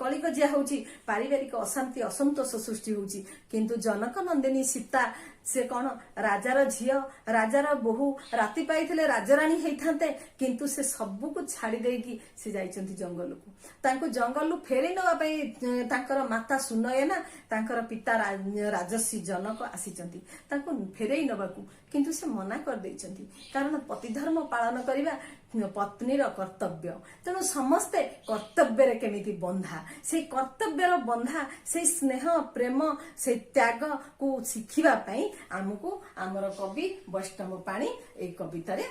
S1: କଳିକଜିଆ ହଉଛି, ପାରିବାରିକ ଅଶାନ୍ତି ଅସନ୍ତୋଷ ସୃଷ୍ଟି ହଉଛି। କିନ୍ତୁ ଜନକ ନନ୍ଦିନୀ ସୀତା ସେ କଣ ରାଜାର ଝିଅ, ରାଜାର ବୋହୂ, ରାତି ପାଇଥିଲେ ରାଜରାଣୀ ହେଇଥାନ୍ତେ, କିନ୍ତୁ ସେ ସବୁକୁ ଛାଡି ଦେଇକି ସେ ଯାଇଛନ୍ତି ଜଙ୍ଗଲକୁ। ତାଙ୍କୁ ଜଙ୍ଗଲରୁ ଫେରେଇ ନେବା ପାଇଁ ତାଙ୍କର ମାତା ସୁନୟନା, ତାଙ୍କର ପିତା ରାଜର୍ଷି ଜନକ ଆସିଛନ୍ତି ତାଙ୍କୁ ଫେରେଇ ନେବାକୁ, କିନ୍ତୁ ସେ ମନା କରିଦେଇଛନ୍ତି। କାରଣ ପତିଧର୍ମ ପାଳନ କରିବା ପତ୍ନୀର କର୍ତ୍ତବ୍ୟ। ତେଣୁ ସମସ୍ତେ କର୍ତ୍ତବ୍ୟରେ କେମିତି ବନ୍ଧା, ସେଇ କର୍ତ୍ତବ୍ୟର ବନ୍ଧା, ସେଇ ସ୍ନେହ ପ୍ରେମ, ସେଇ ତ୍ୟାଗକୁ ଶିଖିବା ପାଇଁ ଆମକୁ ଆମର କବି ବୈଷ୍ଣବ ପାଣି ଏଇ କବିତାରେ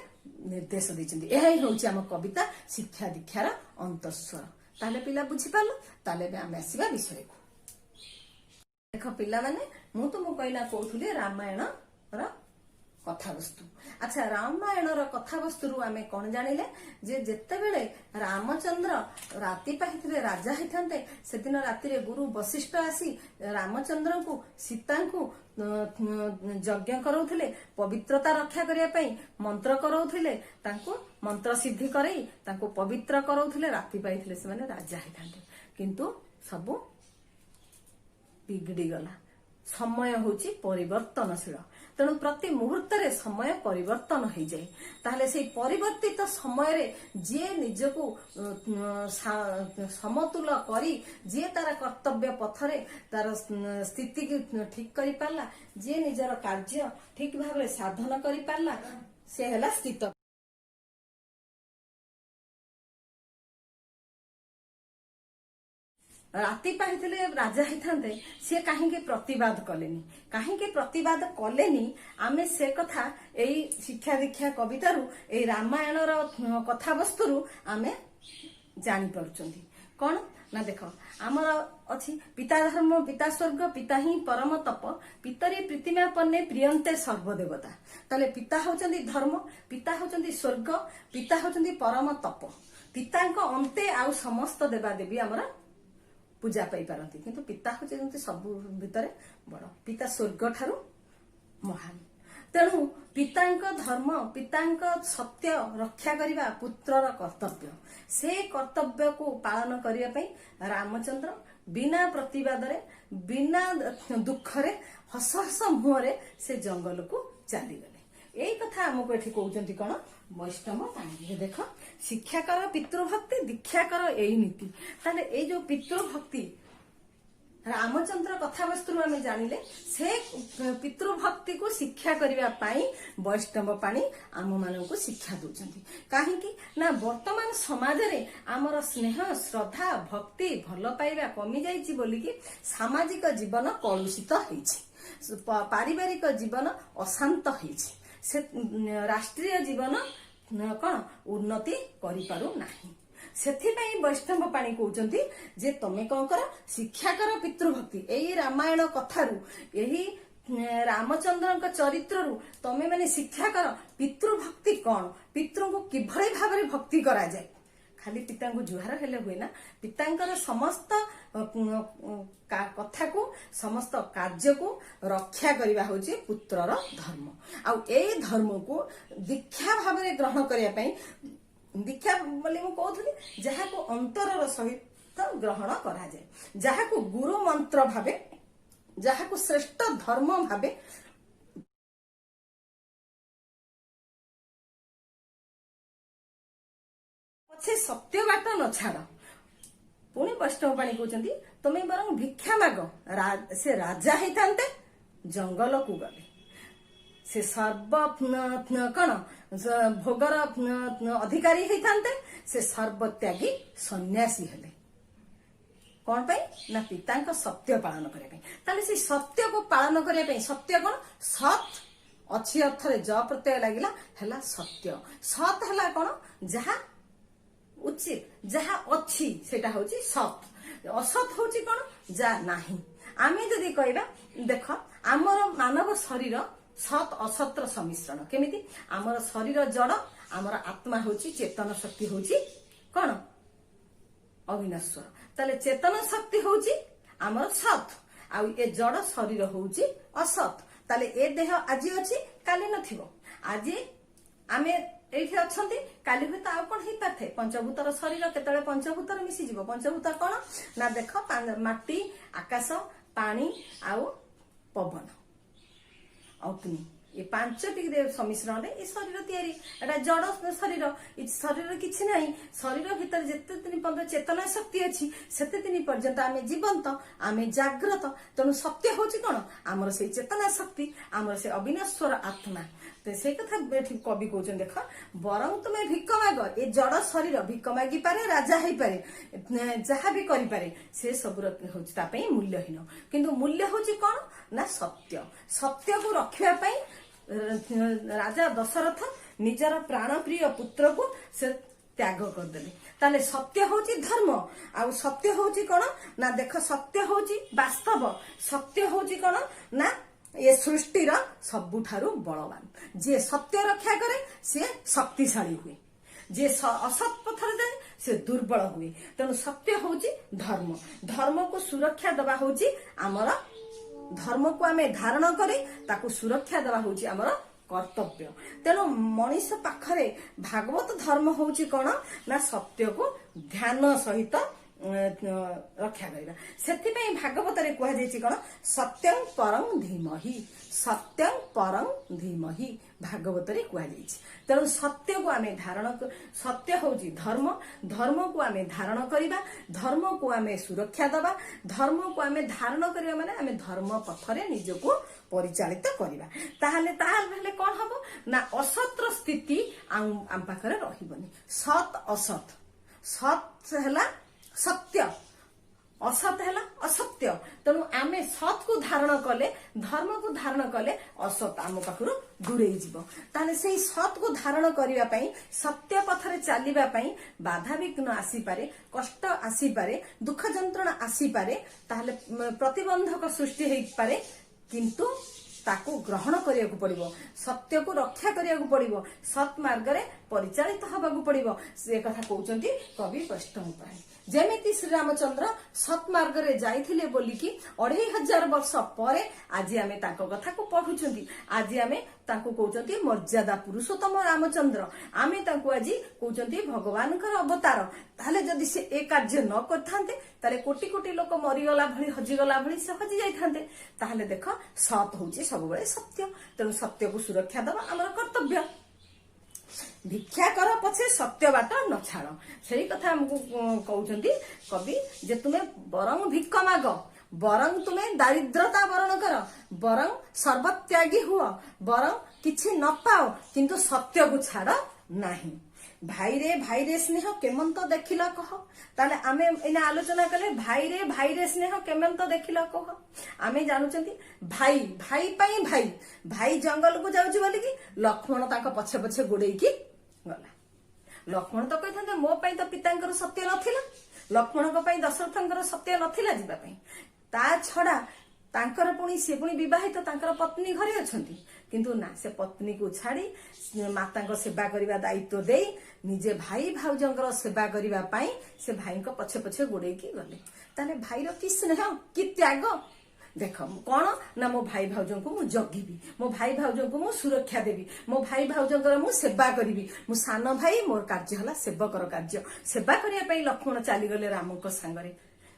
S1: ନିର୍ଦ୍ଦେଶ ଦେଇଛନ୍ତି। ଏହା ହିଁ ହଉଛି ଆମ କବିତା ଶିକ୍ଷା ଦୀକ୍ଷାର ଅନ୍ତଃସ୍ୱର। ତାହେଲେ ପିଲା ବୁଝିପାରିଲ? ତାହେଲେ ଏବେ ଆମେ ଆସିବା ବିଷୟକୁ। ଦେଖ ପିଲାମାନେ, ମୁଁ ତୁମକୁ କହିଲା କହୁଥିଲି ରାମାୟଣର କଥାବସ୍ତୁ। ଆଚ୍ଛା, ରାମାୟଣର କଥାବସ୍ତୁରୁ ଆମେ କଣ ଜାଣିଲେ ଯେ ଯେତେବେଳେ ରାମଚନ୍ଦ୍ର ରାତି ପାହିଥିଲେ ରାଜା ହେଇଥାନ୍ତେ, ସେଦିନ ରାତିରେ ଗୁରୁ ବଶିଷ୍ଠ ଆସି ରାମଚନ୍ଦ୍ରଙ୍କୁ ସୀତାଙ୍କୁ ଯଜ୍ଞ କରଉଥିଲେ, ପବିତ୍ରତା ରକ୍ଷା କରିବା ପାଇଁ ମନ୍ତ୍ର କରଉଥିଲେ, ତାଙ୍କୁ ମନ୍ତ୍ର ସିଦ୍ଧି କରେଇ ତାଙ୍କୁ ପବିତ୍ର କରଉଥିଲେ। ରାତି ପାଇଥିଲେ ସେମାନେ ରାଜା ହେଇଥାନ୍ତେ, କିନ୍ତୁ ସବୁ ବିଗିଡି ଗଲା। ସମୟ ହଉଛି ପରିବର୍ତ୍ତନଶୀଳ, ତେଣୁ ପ୍ରତି ମୁହୂର୍ତ୍ତରେ ସମୟ ପରିବର୍ତ୍ତନ ହେଇଯାଏ। ତାହେଲେ ସେଇ ପରିବର୍ତ୍ତିତ ସମୟରେ ଯିଏ ନିଜକୁ ସମତୁଲ କରି, ଯିଏ ତାର କର୍ତ୍ତବ୍ୟ ପଥରେ ତାର ସ୍ଥିତିକୁ ଠିକ କରିପାରିଲା, ଯିଏ ନିଜର କାର୍ଯ୍ୟ ଠିକ ଭାବରେ ସାଧନ କରିପାରିଲା, ସେ ହେଲା ସ୍ଥିତ। ରାତି ପାହିଥିଲେ ରାଜା ହେଇଥାନ୍ତେ, ସିଏ କାହିଁକି ପ୍ରତିବାଦ କଲେନି? କାହିଁକି ପ୍ରତିବାଦ କଲେନି? ଆମେ ସେ କଥା ଏଇ ଶିକ୍ଷା ଦୀକ୍ଷା କବିତାରୁ, ଏଇ ରାମାୟଣର କଥାବସ୍ତୁରୁ ଆମେ ଜାଣିପାରୁଛନ୍ତି। କଣ ନା ଦେଖ, ଆମର ଅଛି ପିତା ଧର୍ମ ପିତା ସ୍ୱର୍ଗ ପିତା ହିଁ ପରମ ତପ, ପିତରି ପ୍ରୀତିମା ପନ୍ନେ ପ୍ରିୟନ୍ତେ ସର୍ବଦେବତା। ତାହେଲେ ପିତା ହଉଛନ୍ତି ଧର୍ମ, ପିତା ହଉଛନ୍ତି ସ୍ୱର୍ଗ, ପିତା ହଉଛନ୍ତି ପରମ ତପ। ପିତାଙ୍କ ଅନ୍ତେ ଆଉ ସମସ୍ତ ଦେବାଦେବୀ ଆମର ପୂଜା ପାଇପାରନ୍ତି, କିନ୍ତୁ ପିତା ହଉଛନ୍ତି ସବୁ ଭିତରେ ବଡ। ପିତା ସ୍ୱର୍ଗ ଠାରୁ ମହାନ। ତେଣୁ ପିତାଙ୍କ ଧର୍ମ, ପିତାଙ୍କ ସତ୍ୟ ରକ୍ଷା କରିବା ପୁତ୍ରର କର୍ତ୍ତବ୍ୟ। ସେ କର୍ତ୍ତବ୍ୟକୁ ପାଳନ କରିବା ପାଇଁ ରାମଚନ୍ଦ୍ର ବିନା ପ୍ରତିବାଦରେ, ବିନା ଦୁଃଖରେ, ହସ ହସ ମୁହଁରେ ସେ ଜଙ୍ଗଲକୁ ଚାଲିଗଲେ। ଏଇ କଥା ଆମକୁ ଏଠି କହୁଛନ୍ତି କଣ? ବୈଷ୍ଣବ ପାଣି। ଦେଖ, ଶିକ୍ଷା କର ପିତୃଭକ୍ତି, ଦୀକ୍ଷା କର ଏଇ ନୀତି। ତାହେଲେ ଏଇ ଯୋଉ ପିତୃଭକ୍ତି ରାମଚନ୍ଦ୍ର କଥାବସ୍ତୁରୁ ଆମେ ଜାଣିଲେ, ସେ ପିତୃଭକ୍ତିକୁ ଶିକ୍ଷା କରିବା ପାଇଁ ବୈଷ୍ଣବ ପାଣି ଆମ ମାନଙ୍କୁ ଶିକ୍ଷା ଦଉଛନ୍ତି। କାହିଁକି ନା ବର୍ତ୍ତମାନ ସମାଜରେ ଆମର ସ୍ନେହ ଶ୍ରଦ୍ଧା ଭକ୍ତି ଭଲ ପାଇବା କମି ଯାଇଛି ବୋଲିକି ସାମାଜିକ ଜୀବନ କଳୁଷିତ ହେଇଛି, ପାରିବାରିକ ଜୀବନ ଅଶାନ୍ତ ହେଇଛି, ସେ ରାଷ୍ଟ୍ରୀୟ ଜୀବନ କଣ ଉନ୍ନତି କରିପାରୁନାହିଁ। ସେଥିପାଇଁ ବୈଷ୍ଣବ ପାଣି କହୁଛନ୍ତି ଯେ ତମେ କଣ କର? ଶିକ୍ଷା କର ପିତୃଭକ୍ତି। ଏଇ ରାମାୟଣ କଥାରୁ, ଏହି ରାମଚନ୍ଦ୍ରଙ୍କ ଚରିତ୍ରରୁ ତମେ ମାନେ ଶିକ୍ଷା କର ପିତୃଭକ୍ତି କଣ, ପିତୃଙ୍କୁ କିଭଳି ଭାବରେ ଭକ୍ତି କରାଯାଏ। ଖାଲି ପିତାଙ୍କୁ ଜୁହାର ହେଲେ ହୁଏ ନା, ପିତାଙ୍କର ସମସ୍ତ କଥାକୁ, ସମସ୍ତ କାର୍ଯ୍ୟକୁ ରକ୍ଷା କରିବା ହଉଛି ପୁତ୍ରର ଧର୍ମ। ଆଉ ଏଇ ଧର୍ମକୁ ଦୀକ୍ଷା ଭାବରେ ଗ୍ରହଣ କରିବା ପାଇଁ, ଦୀକ୍ଷା ବୋଲି ମୁଁ କହୁଥିଲି ଯାହାକୁ ଅନ୍ତରର ସହିତ ଗ୍ରହଣ କରାଯାଏ, ଯାହାକୁ ଗୁରୁ ମନ୍ତ୍ର ଭାବେ, ଯାହାକୁ ଶ୍ରେଷ୍ଠ ଧର୍ମ ଭାବେ ପଛେ ସତ୍ୟ ବାଟ ନ ଛାଡ। ପୁଣି ବୈଷ୍ଣବ ପାଣି କହୁଛନ୍ତି ତମେ ବରଂ ଭିକ୍ଷା ମାଗ। ସେ ରାଜା ହେଇଥାନ୍ତେ ଜଙ୍ଗଲକୁ ଗଲେ। ସେ ସର୍ବ କଣ ଭୋଗର ଅଧିକାରୀ ହେଇଥାନ୍ତେ। ସେ ସର୍ବତ୍ୟାଗୀ ସନ୍ନ୍ୟାସୀ ହେଲେ। କଣ ପାଇଁ ନା ପିତାଙ୍କ ସତ୍ୟ ପାଳନ କରିବା ପାଇଁ। ତାହେଲେ ସେ ସତ୍ୟକୁ ପାଳନ କରିବା ପାଇଁ ସତ୍ୟ କଣ ସତ୍ ଅଛି ଅର୍ଥରେ ଜ ପ୍ରତ୍ୟୟ ଲାଗିଲା ହେଲା ସତ୍ୟ। ସତ୍ ହେଲା କଣ ଯାହା ଉଚିତ ଯାହା ଅଛି ସେଟା ହଉଛି ସତ୍। ଅସତ୍ ହଉଛି କଣ ଯାହା ନାହିଁ। ଆମେ ଯଦି କହିବା ଦେଖ ଆମର ମାନବ ଶରୀର ସତ୍ ଅସତ୍ର ସମ୍ମିଶ୍ରଣ। କେମିତି ଆମର ଶରୀର ଜଡ ଆମର ଆତ୍ମା ହଉଛି ଚେତନ ଶକ୍ତି ହଉଛି କଣ ଅବିନଶ୍ୱର। ତାହେଲେ ଚେତନ ଶକ୍ତି ହଉଛି ଆମର ସତ୍ ଆଉ ଏ ଜଡ ଶରୀର ହଉଛି ଅସତ୍। ତାହେଲେ ଏ ଦେହ ଆଜି ଅଛି କାଲି ନଥିବ। ଆଜି ଆମେ ଏଇଠି ଅଛନ୍ତି କାଲି ହୁଏତ ଆଉ କଣ ହେଇପାରିଥାଏ। ପଞ୍ଚଭୂତର ଶରୀର କେତେବେଳେ ପଞ୍ଚଭୂତରେ ମିଶିଯିବ। ପଞ୍ଚଭୂତ କଣ ନା ଦେଖ ମାଟି ଆକାଶ ପାଣି ଆଉ ପବନ ଅଗ୍ନି ଏ ପାଞ୍ଚଟି ସମ୍ମିଶ୍ରଣରେ ଏ ଶରୀର ତିଆରି। ଏଟା ଜଡ ଶରୀର। ଏ ଶରୀର କିଛି ନାହିଁ। ଶରୀର ଭିତରେ ଯେତେ ଦିନ ପର୍ଯ୍ୟନ୍ତ ଚେତନା ଶକ୍ତି ଅଛି ସେତେ ଦିନ ପର୍ଯ୍ୟନ୍ତ ଆମେ ଜୀବନ୍ତ ଆମେ ଜାଗ୍ରତ। ତେଣୁ ସତ୍ୟ ହଉଛି କଣ ଆମର ସେଇ ଚେତନା ଶକ୍ତି ଆମର ସେ ଅବିନଶ୍ୱର ଆତ୍ମା। ସେଇ କଥା ଏଠି କବି କହୁଛନ୍ତି ଦେଖ ବରଂ ତୁମେ ଭିକ ମାଗ। ଏ ଜଡ ଶରୀର ଭିକ ମାଗିପାରେ ରାଜା ହେଇପାରେ ଯାହା ବି କରିପାରେ ସେ ସବୁର ହଉଛି ତା ପାଇଁ ମୂଲ୍ୟହୀନ। କିନ୍ତୁ ମୂଲ୍ୟ ହଉଛି କଣ ନା ସତ୍ୟ। ସତ୍ୟକୁ ରଖିବା ପାଇଁ ରାଜା ଦଶରଥ ନିଜର ପ୍ରାଣ ପ୍ରିୟ ପୁତ୍ରକୁ ସେ ତ୍ୟାଗ କରିଦେଲେ। ତାହେଲେ ସତ୍ୟ ହଉଛି ଧର୍ମ ଆଉ ସତ୍ୟ ହଉଛି କଣ ନା ଦେଖ ସତ୍ୟ ହଉଛି ବାସ୍ତବ। ସତ୍ୟ ହଉଛି କଣ ନା ଏ ସୃଷ୍ଟିର ସବୁଠାରୁ ବଳବାନ। ଯିଏ ସତ୍ୟ ରକ୍ଷା କରେ ସିଏ ଶକ୍ତିଶାଳୀ ହୁଏ। ଯିଏ ଅସତ୍ ପଥରେ ଯାଏ ସେ ଦୁର୍ବଳ ହୁଏ। ତେଣୁ ସତ୍ୟ ହଉଛି ଧର୍ମ। ଧର୍ମକୁ ସୁରକ୍ଷା ଦେବା ହଉଛି ଆମର ଧର୍ମକୁ ଆମେ ଧାରଣ କରି ତାକୁ ସୁରକ୍ଷା ଦେବା ହଉଛି ଆମର କର୍ତ୍ତବ୍ୟ। ତେଣୁ ମଣିଷ ପାଖରେ ଭାଗବତ ଧର୍ମ ହଉଛି କଣ ନା ସତ୍ୟକୁ ଧ୍ୟାନ ସହିତ ରକ୍ଷା କରିବା। ସେଥିପାଇଁ ଭାଗବତରେ କୁହାଯାଇଛି କଣ ସତ୍ୟଂ ପରଂ ଧୀମହି। ସତ୍ୟଂ ପରଂ ଧୀମହି ଭାଗବତରେ କୁହାଯାଇଛି। ତେଣୁ ସତ୍ୟକୁ ଆମେ ଧାରଣ ସତ୍ୟ ହଉଛି ଧର୍ମ। ଧର୍ମକୁ ଆମେ ଧାରଣ କରିବା ଧର୍ମକୁ ଆମେ ସୁରକ୍ଷା ଦେବା। ଧର୍ମକୁ ଆମେ ଧାରଣ କରିବା ମାନେ ଆମେ ଧର୍ମ ପଥରେ ନିଜକୁ ପରିଚାଳିତ କରିବା। ତାହେଲେ କଣ ହବ ନା ଅସତ୍ର ସ୍ଥିତି ଆମ ପାଖରେ ରହିବନି। ସତ୍ ଅସତ୍ ସତ୍ ହେଲା ସତ୍ୟ ଅସତ୍ ହେଲା ଅସତ୍ୟ। ତେଣୁ ଆମେ ସତ୍ କୁ ଧାରଣ କଲେ ଧର୍ମକୁ ଧାରଣ କଲେ ଅସତ୍ ଆମ ପାଖରୁ ଦୂରେଇ ଯିବ। ତାହେଲେ ସେଇ ସତ୍ କୁ ଧାରଣ କରିବା ପାଇଁ ସତ୍ୟ ପଥରେ ଚାଲିବା ପାଇଁ ବାଧାବିଘ୍ନ ଆସିପାରେ କଷ୍ଟ ଆସିପାରେ ଦୁଃଖ ଯନ୍ତ୍ରଣା ଆସିପାରେ ତାହେଲେ ପ୍ରତିବନ୍ଧକ ସୃଷ୍ଟି ହେଇପାରେ। କିନ୍ତୁ ତାକୁ ଗ୍ରହଣ କରିବାକୁ ପଡିବ। ସତ୍ୟକୁ ରକ୍ଷା କରିବାକୁ ପଡିବ। ସତ୍ ମାର୍ଗରେ ପରିଚାଳିତ ହେବାକୁ ପଡିବ। ସେ କଥା କହୁଛନ୍ତି କବି ବୈଷ୍ଣବ ପାଣି। ଯେମିତି ଶ୍ରୀରାମଚନ୍ଦ୍ର ସତ୍ ମାର୍ଗରେ ଯାଇଥିଲେ ବୋଲିକି 2500 ବର୍ଷ ପରେ ଆଜି ଆମେ ତାଙ୍କ କଥାକୁ ପଢୁଛନ୍ତି। ଆଜି ଆମେ ତାଙ୍କୁ କହୁଛନ୍ତି ମର୍ଯ୍ୟାଦା ପୁରୁଷୋତ୍ତମ ରାମଚନ୍ଦ୍ର। ଆମେ ତାଙ୍କୁ ଆଜି କହୁଛନ୍ତି ଭଗବାନଙ୍କର ଅବତାର। ତାହେଲେ ଯଦି ସେ ଏ କାର୍ଯ୍ୟ ନ କରିଥାନ୍ତେ ତାହେଲେ କୋଟି କୋଟି ଲୋକ ମରିଗଲା ଭଳି ହଜିଗଲା ଭଳି ସେ ହଜି ଯାଇଥାନ୍ତେ। ତାହେଲେ ଦେଖ ସତ୍ ହଉଛି ସବୁବେଳେ ସତ୍ୟ। ତେଣୁ ସତ୍ୟକୁ ସୁରକ୍ଷା ଦେବା ଆମର କର୍ତ୍ତବ୍ୟ। ଭିକ୍ଷା କର ପଛେ ସତ୍ୟ ବାଟ ନ ଛାଡ। ସେଇ କଥା ଆମକୁ କହୁଛନ୍ତି କବି ଯେ ତୁମେ ବରଂ ଭିକ ମାଗ ବରଂ ତୁମେ ଦାରିଦ୍ରତା ବରଣ କର ବରଂ ସର୍ବତ୍ୟାଗୀ ହୁଅ ବରଂ କିଛି ନ ପାଅ କିନ୍ତୁ ସତ୍ୟକୁ ଛାଡ ନାହିଁ। ଭାଇରେ ସ୍ନେହ କେମନ୍ତ ଦେଖିଲ କହ। ତାହେଲେ ଆମେ ଏଇନା ଆଲୋଚନା କଲେ ଭାଇରେ ସ୍ନେହ କେମନ୍ତ ଦେଖିଲ କହ। ଆମେ ଜାଣୁଛନ୍ତି ଭାଇ ପାଇଁ ଭାଇ ଜଙ୍ଗଲକୁ ଯାଉଛି ବୋଲିକି ଲକ୍ଷ୍ମଣ ତାଙ୍କ ପଛେ ପଛେ ଗୋଡେଇକି ଗଲା। ଲକ୍ଷ୍ମଣ ତ କହିଥାନ୍ତେ ମୋ ପାଇଁ ତ ପିତାଙ୍କର ସତ୍ୟ ନଥିଲା। ଲକ୍ଷ୍ମଣଙ୍କ ପାଇଁ ଦଶରଥଙ୍କର ସତ୍ୟ ନଥିଲା ଯିବା ପାଇଁ। ତା ଛଡା ତାଙ୍କର ସେ ପୁଣି ବିବାହିତ ତାଙ୍କର ପତ୍ନୀ ଘରେ ଅଛନ୍ତି। କିନ୍ତୁ ନା ସେ ପତ୍ନୀକୁ ଛାଡି ମାତାଙ୍କ ସେବା କରିବା ଦାୟିତ୍ୱ ଦେଇ ନିଜେ ଭାଇ ଭାଉଜଙ୍କର ସେବା କରିବା ପାଇଁ ସେ ଭାଇଙ୍କ ପଛେ ପଛେ ଗୋଡେଇକି ଗଲେ। ତାହେଲେ ଭାଇର କି ସ୍ନେହ କି ତ୍ୟାଗ। ଦେଖ କଣ ନା ମୋ ଭାଇ ଭାଉଜଙ୍କୁ ମୁଁ ଜଗିବି ମୋ ଭାଇ ଭାଉଜଙ୍କୁ ମୁଁ ସୁରକ୍ଷା ଦେବି ମୋ ଭାଇ ଭାଉଜଙ୍କର ମୁଁ ସେବା କରିବି। ମୁଁ ସାନ ଭାଇ ମୋର କାର୍ଯ୍ୟ ହେଲା ସେବକର କାର୍ଯ୍ୟ। ସେବା କରିବା ପାଇଁ ଲକ୍ଷ୍ମଣ ଚାଲିଗଲେ ରାମଙ୍କ ସାଙ୍ଗରେ।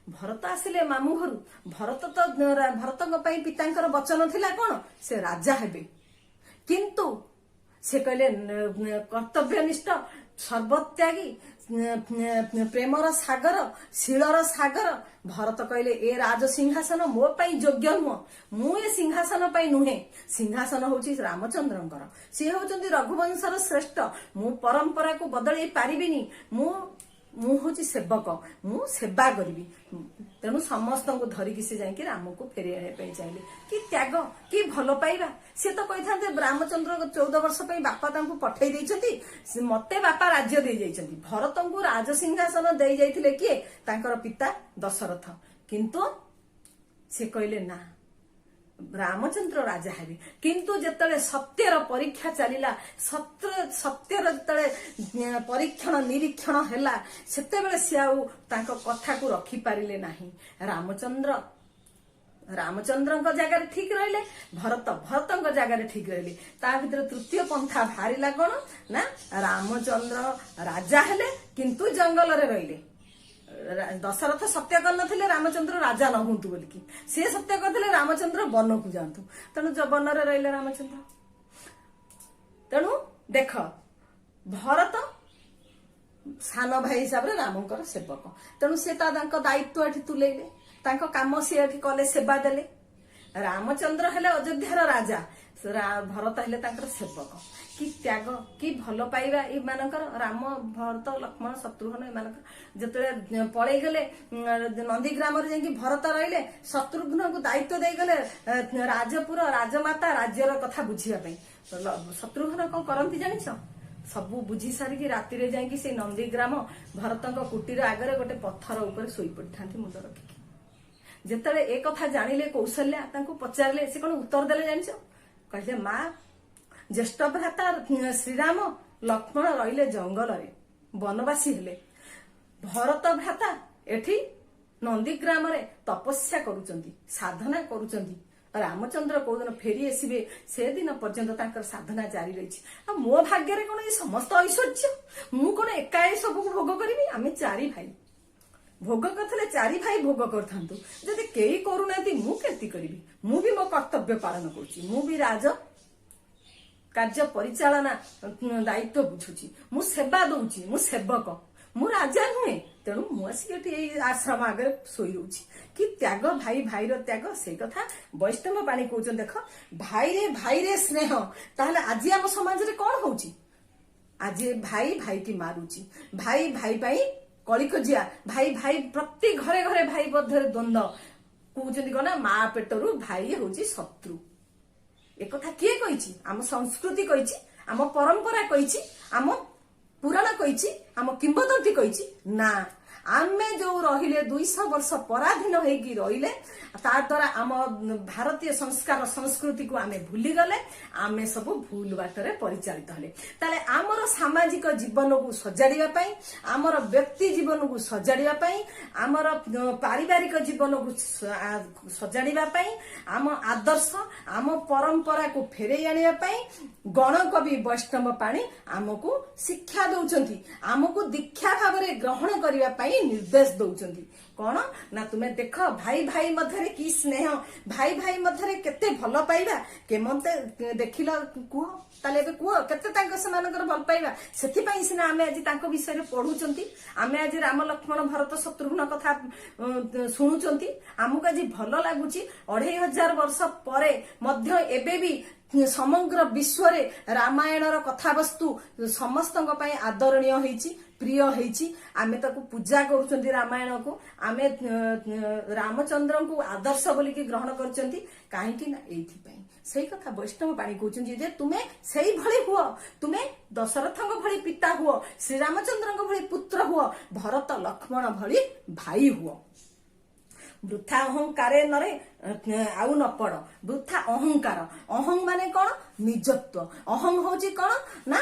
S1: ଭରତ ଆସିଲେ ମାମୁଁ ଘରୁ। ଭରତଙ୍କ ପାଇଁ ପିତାଙ୍କର ବଚନ ଥିଲା କଣ ସେ ରାଜା ହେବେ। କିନ୍ତୁ ସେ କହିଲେ କର୍ତ୍ତବ୍ୟନିଷ୍ଠ ସର୍ବତ୍ୟାଗୀ ପ୍ରେମର ସାଗର, ଶିଳର ସାଗର। ଭରତ କହିଲେ ଏ ରାଜ ସିଂହାସନ ମୋ ପାଇଁ ଯୋଗ୍ୟ ନୁହଁ, ମୁଁ ଏ ସିଂହାସନ ପାଇଁ ନୁହେଁ। ସିଂହାସନ ହଉଛି ରାମଚନ୍ଦ୍ରଙ୍କର, ସିଏ ହଉଛନ୍ତି ରଘୁବଂଶର ଶ୍ରେଷ୍ଠ। ମୁଁ ପରମ୍ପରାକୁ ବଦଳେଇ ପାରିବିନି। ମୁଁ ହଉଛି ସେବକ, ମୁଁ ସେବା କରିବି। ତେଣୁ ସମସ୍ତଙ୍କୁ ଧରିକି ସେ ଯାଇକି ରାମକୁ ଫେରି ଆଣିବା ପାଇଁ ଚାହିଁଲେ। କି ତ୍ୟାଗ, କି ଭଲ ପାଇବା। ସେ ତ କହିଥାନ୍ତେ ରାମଚନ୍ଦ୍ର 14 ବର୍ଷ ପାଇଁ ବାପା ତାଙ୍କୁ ପଠେଇ ଦେଇଛନ୍ତି, ମତେ ବାପା ରାଜ୍ୟ ଦେଇ ଯାଇଛନ୍ତି। ଭରତଙ୍କୁ ରାଜସିଂହାସନ ଦେଇ ଯାଇଥିଲେ କିଏ? ତାଙ୍କର ପିତା ଦଶରଥ। କିନ୍ତୁ ସେ କହିଲେ ନା, ରାମଚନ୍ଦ୍ର ରାଜା ହେବେ। କିନ୍ତୁ ଯେତେବେଳେ ସତ୍ୟର ପରୀକ୍ଷା ଚାଲିଲା, ସତ୍ୟର ଯେତେବେଳେ ପରୀକ୍ଷଣ ନିରୀକ୍ଷଣ ହେଲା, ସେତେବେଳେ ସେ ଆଉ ତାଙ୍କ କଥାକୁ ରଖିପାରିଲେ ନାହିଁ। ରାମଚନ୍ଦ୍ରଙ୍କ ଜାଗାରେ ଠିକ ରହିଲେ, ଭରତଙ୍କ ଜାଗାରେ ଠିକ ରହିଲେ। ତା ଭିତରେ ତୃତୀୟ ପନ୍ଥା ବାହାରିଲା କଣ ନା, ରାମଚନ୍ଦ୍ର ରାଜା ହେଲେ କିନ୍ତୁ ଜଙ୍ଗଲରେ ରହିଲେ। ଦଶରଥ ସତ୍ୟ କରିନଥିଲେ ରାମଚନ୍ଦ୍ର ରାଜା ନ ହୁଅନ୍ତୁ ବୋଲିକି, ସେ ସତ୍ୟ କରିଥିଲେ ରାମଚନ୍ଦ୍ର ବନକୁ ଯାଆନ୍ତୁ। ତେଣୁ ବନରେ ରହିଲେ ରାମଚନ୍ଦ୍ର। ତେଣୁ ଦେଖ, ଭରତ ସାନ ଭାଇ ହିସାବରେ ରାମଙ୍କର ସେବକ। ତେଣୁ ସେ ତାଙ୍କ ଦାୟିତ୍ୱ ଏଠି ତୁଲେଇଲେ, ତାଙ୍କ କାମ ସିଏ ଏଠି କଲେ, ସେବା ଦେଲେ। ରାମଚନ୍ଦ୍ର ହେଲେ ଅଯୋଧ୍ୟାର ରାଜା, ଭରତ ହେଲେ ତାଙ୍କର ସେବକ। କି ତ୍ୟାଗ, କି ଭଲ ପାଇବା ଏମାନଙ୍କର। ରାମ, ଭରତ, ଲକ୍ଷ୍ମଣ, ଶତ୍ରୁଘ୍ନ ଏମାନଙ୍କର ଯେତେବେଳେ ପଳେଇ ଗଲେ ନନ୍ଦୀଗ୍ରାମରେ ଯାଇକି ଭରତ ରହିଲେ, ଶତ୍ରୁଘ୍ନକୁ ଦାୟିତ୍ୱ ଦେଇଗଲେ ରାଜପୁର, ରାଜମାତା, ରାଜ୍ୟର କଥା ବୁଝିବା ପାଇଁ। ଶତ୍ରୁଘ୍ନ କଣ କରନ୍ତି ଜାଣିଛ? ସବୁ ବୁଝି ସାରିକି ରାତିରେ ଯାଇକି ସେଇ ନନ୍ଦୀଗ୍ରାମ ଭରତଙ୍କ କୁଟୀର ଆଗରେ ଗୋଟେ ପଥର ଉପରେ ଶୋଇ ପଡିଥାନ୍ତି ମୁଣ୍ଡ ରଖିକି। ଯେତେବେଳେ ଏ କଥା ଜାଣିଲେ କୌଶଲ୍ୟା ତାଙ୍କୁ ପଚାରିଲେ, ସେ କଣ ଉତ୍ତର ଦେଲେ ଜାଣିଛ? କହିଲେ, ମା, ଜ୍ୟେଷ୍ଠ ଭ୍ରାତା ଶ୍ରୀରାମ ଲକ୍ଷ୍ମଣ ରହିଲେ ଜଙ୍ଗଲରେ, ବନବାସୀ ହେଲେ। ଭରତ ଭ୍ରାତା ଏଠି ନନ୍ଦୀଗ୍ରାମରେ ତପସ୍ୟା କରୁଛନ୍ତି, ସାଧନା କରୁଛନ୍ତି। ରାମଚନ୍ଦ୍ର କୋଉଦିନ ଫେରି ଆସିବେ ସେଦିନ ପର୍ଯ୍ୟନ୍ତ ତାଙ୍କର ସାଧନା ଜାରି ରହିଛି। ଆଉ ମୋ ଭାଗ୍ୟରେ କଣ ଏ ସମସ୍ତ ଐଶ୍ୱର୍ଯ୍ୟ? ମୁଁ କଣ ଏକା ଏ ସବୁକୁ ଭୋଗ କରିବି? ଆମେ 4 ଭାଇ। ଭୋଗ କରିଥିଲେ 4 ଭାଇ ଭୋଗ କରିଥାନ୍ତୁ। ଯଦି କେହି କରୁନାହାନ୍ତି ମୁଁ କେମିତି କରିବି? ମୁଁ ବି ମୋ କର୍ତ୍ତବ୍ୟ ପାଳନ କରୁଛି। ମୁଁ ବି ରାଜ କାର୍ଯ୍ୟ ପରିଚାଳନା ଦାୟିତ୍ୱ ବୁଝୁଛି। ମୁଁ ସେବା ଦଉଛି, ମୁଁ ସେବକ, ମୁଁ ରାଜା ନୁହେଁ। ତେଣୁ ମୁଁ ଆସିକି ଏଠି ଏଇ ଆଶ୍ରମ ଆଗରେ ଶୋଇ ରହୁଛି। କି ତ୍ୟାଗ, ଭାଇର ତ୍ୟାଗ। ସେଇ କଥା ବୈଷ୍ଣବ ପାଣି କହୁଛନ୍ତି। ଦେଖ, ଭାଇରେ ସ୍ନେହ। ତାହେଲେ ଆଜି ଆମ ସମାଜରେ କଣ ହଉଛି? ଆଜି ଭାଇକି ମାରୁଛି, ଭାଇ ପାଇଁ କଳିକଜିଆ, ଭାଇ ପ୍ରତି ଘରେ ଭାଇ ମଧ୍ୟରେ ଦ୍ୱନ୍ଦ୍ୱ। କହୁଛନ୍ତି କଣ ନା, ମା ପେଟରୁ ଭାଇ ହଉଛି ଶତ୍ରୁ। ଏକଥା କିଏ କହିଛି? ଆମ ସଂସ୍କୃତି କହିଛି, ଆମ ପରମ୍ପରା କହିଛି, ଆମ ପୁରାଣ କହିଛି, ଆମ କିମ୍ବଦନ୍ତୀ କହିଛି? ନା, ଆମେ ଯୋଉ ରହିଲେ 200 ବର୍ଷ ପରାଧୀନ ହେଇକି ରହିଲେ, ତା ଦ୍ୱାରା ଆମ ଭାରତୀୟ ସଂସ୍କାର ସଂସ୍କୃତିକୁ ଆମେ ଭୁଲିଗଲେ, ଆମେ ସବୁ ଭୁଲ ବାଟରେ ପରିଚାଳିତ ହେଲେ। ତାହେଲେ ଆମର ସାମାଜିକ ଜୀବନକୁ ସଜାଡ଼ିବା ପାଇଁ, ଆମର ବ୍ୟକ୍ତି ଜୀବନକୁ ସଜାଡ଼ିବା ପାଇଁ, ଆମର ପାରିବାରିକ ଜୀବନକୁ ସଜାଡ଼ିବା ପାଇଁ, ଆମ ଆଦର୍ଶ, ଆମ ପରମ୍ପରାକୁ ଫେରେଇ ଆଣିବା ପାଇଁ ଗଣକବି ବୈଷ୍ଣବ ପାଣି ଆମକୁ ଶିକ୍ଷା ଦଉଛନ୍ତି, ଆମକୁ ଦୀକ୍ଷା ଭାବରେ ଗ୍ରହଣ କରିବା ପାଇଁ ନିର୍ଦ୍ଦେଶ ଦଉଛନ୍ତି। କଣ ନା, ତୁମେ ଦେଖ ଭାଇ ମଧ୍ୟରେ କି ସ୍ନେହ, ଭାଇ ମଧ୍ୟରେ କେତେ ଭଲ ପାଇବା। କେମନ୍ତେ ଦେଖିଲ କୁହ? ତାହେଲେ ଏବେ କୁହ, କେତେ ସେମାନଙ୍କର ଭଲ ପାଇବା। ସେଥିପାଇଁ ସିନା ଆମେ ଆଜି ତାଙ୍କ ବିଷୟରେ ପଢୁଛନ୍ତି, ଆମେ ଆଜି ରାମ, ଲକ୍ଷ୍ମଣ, ଭରତ, ଶତ୍ରୁଘ୍ନ କଥା ଶୁଣୁଛନ୍ତି। ଆମକୁ ଆଜି ଭଲ ଲାଗୁଛି। 2500 ବର୍ଷ ପରେ ମଧ୍ୟ ଏବେ ବି ସମଗ୍ର ବିଶ୍ୱରେ ରାମାୟଣର କଥାବସ୍ତୁ ସମସ୍ତଙ୍କ ପାଇଁ ଆଦରଣୀୟ ହେଇଛି, ପ୍ରିୟ ହେଇଛି। ଆମେ ତାକୁ ପୂଜା କରୁଛନ୍ତି ରାମାୟଣକୁ। ଆମେ ରାମଚନ୍ଦ୍ରଙ୍କୁ ଆଦର୍ଶ ବୋଲିକି ଗ୍ରହଣ କରୁଛନ୍ତି। କାହିଁକି ନା ଏଇଥିପାଇଁ। ସେଇ କଥା ବୈଷ୍ଣବ ପାଣି କହୁଛନ୍ତି ଯେ ତୁମେ ସେଇଭଳି ହୁଅ, ତୁମେ ଦଶରଥଙ୍କ ଭଳି ପିତା ହୁଅ, ଶ୍ରୀରାମଚନ୍ଦ୍ରଙ୍କ ଭଳି ପୁତ୍ର ହୁଅ, ଭରତ ଲକ୍ଷ୍ମଣ ଭଳି ଭାଇ ହୁଅ। ବୃଥା ଅହଙ୍କାରେ ନରେ ଆଉ ନ ପଡ। ବୃଥା ଅହଙ୍କାର, ଅହଂ ମାନେ କଣ? ନିଜତ୍ୱ। ଅହଂ ହଉଛି କଣ ନା,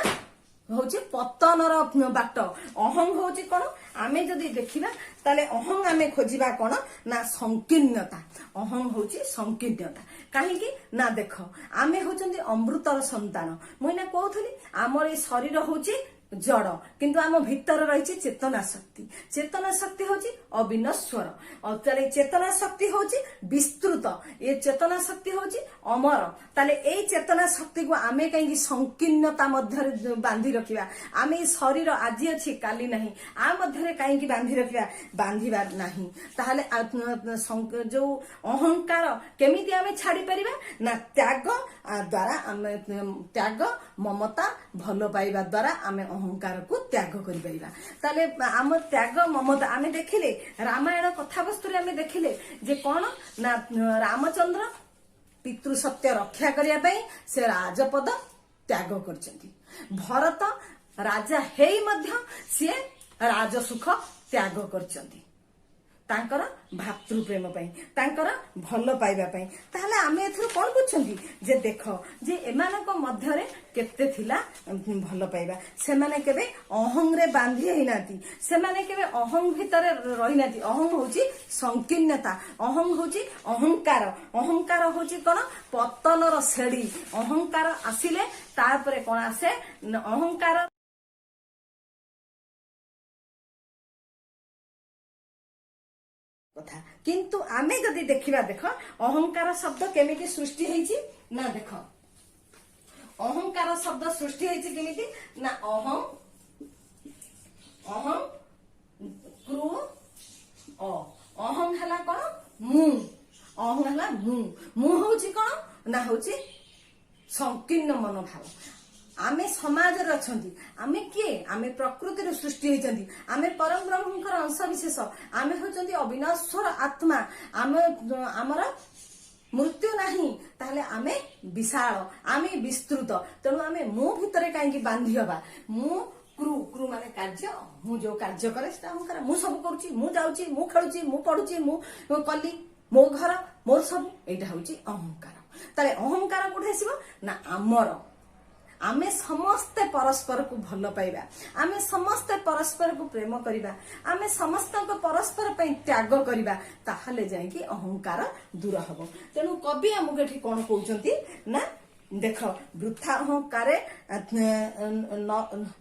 S1: ହଉଛି ପତନର ବାଟ। ଅହଂ ହଉଛି କଣ? ଆମେ ଯଦି ଦେଖିବା ତାହେଲେ ଅହଂ ଆମେ ଖୋଜିବା କଣ ନା, ସଂକୀର୍ଣ୍ଣତା। ଅହଂ ହଉଛି ସଂକୀର୍ଣ୍ଣତା। କାହିଁକି ନା, ଦେଖ, ଆମେ ହଉଛନ୍ତି ଅମୃତର ସନ୍ତାନ। ମୁଁ ଏଇନା କହୁଥିଲି ଆମର ଏଇ ଶରୀର ହଉଛି जड़ किंतु आम भीतर रही चेतना शक्ति। चेतना शक्ति हूँ अविनश्वर और चेतना शक्ति हूँ विस्तृत। ये चेतना शक्ति हूँ अमर। ताले ए चेतना शक्ति को आमे कहीं संकीर्णता मध्य बांधी रखिया। आमे शरीर आज अच्छी काली नहीं आ मध्य कहीं बांधी रखिया बांधिबार नहीं। ताहले जो अहंकार केमिति आमे छाड़ी परिबा ना त्याग द्वारा आमे त्याग ममता भल पाइबा द्वारा आमे अहंकार को त्याग करि परिबा। ताले आम त्याग ममता आमे देखिले रामायण कथा वस्तु आमे देखिले जे कोन ना रामचंद्र पितृ सत्य रक्षा करिया पई से राजपद त्याग करछंती। भरत राजा हेई मध्य से राजसुख त्याग करछंती तांकर भातृ प्रेम पई तांकर भल पाइबा पई। ताहले आमे एथरो कोन बुझछंती जे देखो जे एमानक मध्य रे केते थिला भल पाइबा। से माने केबे अहं रे बांधी हेनाती से माने केबे अहं भितर रही नाती। अहं होची संकीर्णता अहं होची अहंकार। अहंकार होची कोन पतनर सेड़ी। अहंकार आसिले तारपरे कोन आसे अहंकार कथा। किंतु आमे जदि देखिबा देख अहंकार शब्द केमिति सृष्टि हेछि ना देख अहंकार शब्द सृष्टि हेछि केमिति ना अहं अहं क्रू अहं हला कोन मु अहं हला मु होछि कोन ना होछि संकीर्ण मनोभाव। आमे समाज रे अछंती आमे किए आमे प्रकृति रे सृष्टि हेचंती आमे परम ब्रह्मकर अंश विशेष आमे होचंती अविनाश्वर आत्मा। आमे हमर मृत्यु नाही ताहले आमे विशाल आमे विस्तृत। तेणु आमे मु भितरे काहेकि बांधी हबा। मु क्रू माने कार्य मु जो कार्य करे सेटा अहंकार। मु सब करूची मु जाउची मु खेलुची मु पढुची मु कली मो घर मोर सब एटा होची अहंकार। ताले अहंकार कोठे आसीबो ना आमर आमे समस्ते परस्पर को भल पाइबा। आमे समस्ते परस्पर को प्रेम करिबा। आमे समस्त को परस्पर पई त्याग करिबा ताहले जाय कि अहंकार दूर हबो। तेनु कवि हमके एठी कोन कहउचंती ना देख वृथा अहंकारे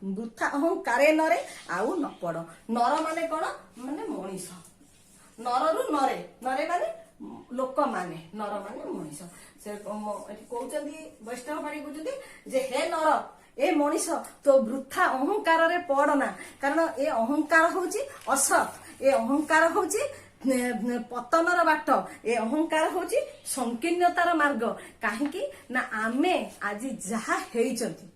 S1: वृथा अहंकारे नरे आउ न पड़। नर माने कोन माने मनीष नररु नरे नरे माने लोक माने नर माने मनीष। से कहउचंती वैष्णव पाणी कहउचंती जे हे नर ए मनीष तो वृथा अहंकार रे पड़ना। कारण ए अहंकार होची असत ए अहंकार होची पतनर बाट ए अहंकार होची संकीर्णतार मार्ग। काहेकि ना आमे आज जहा हेइचंती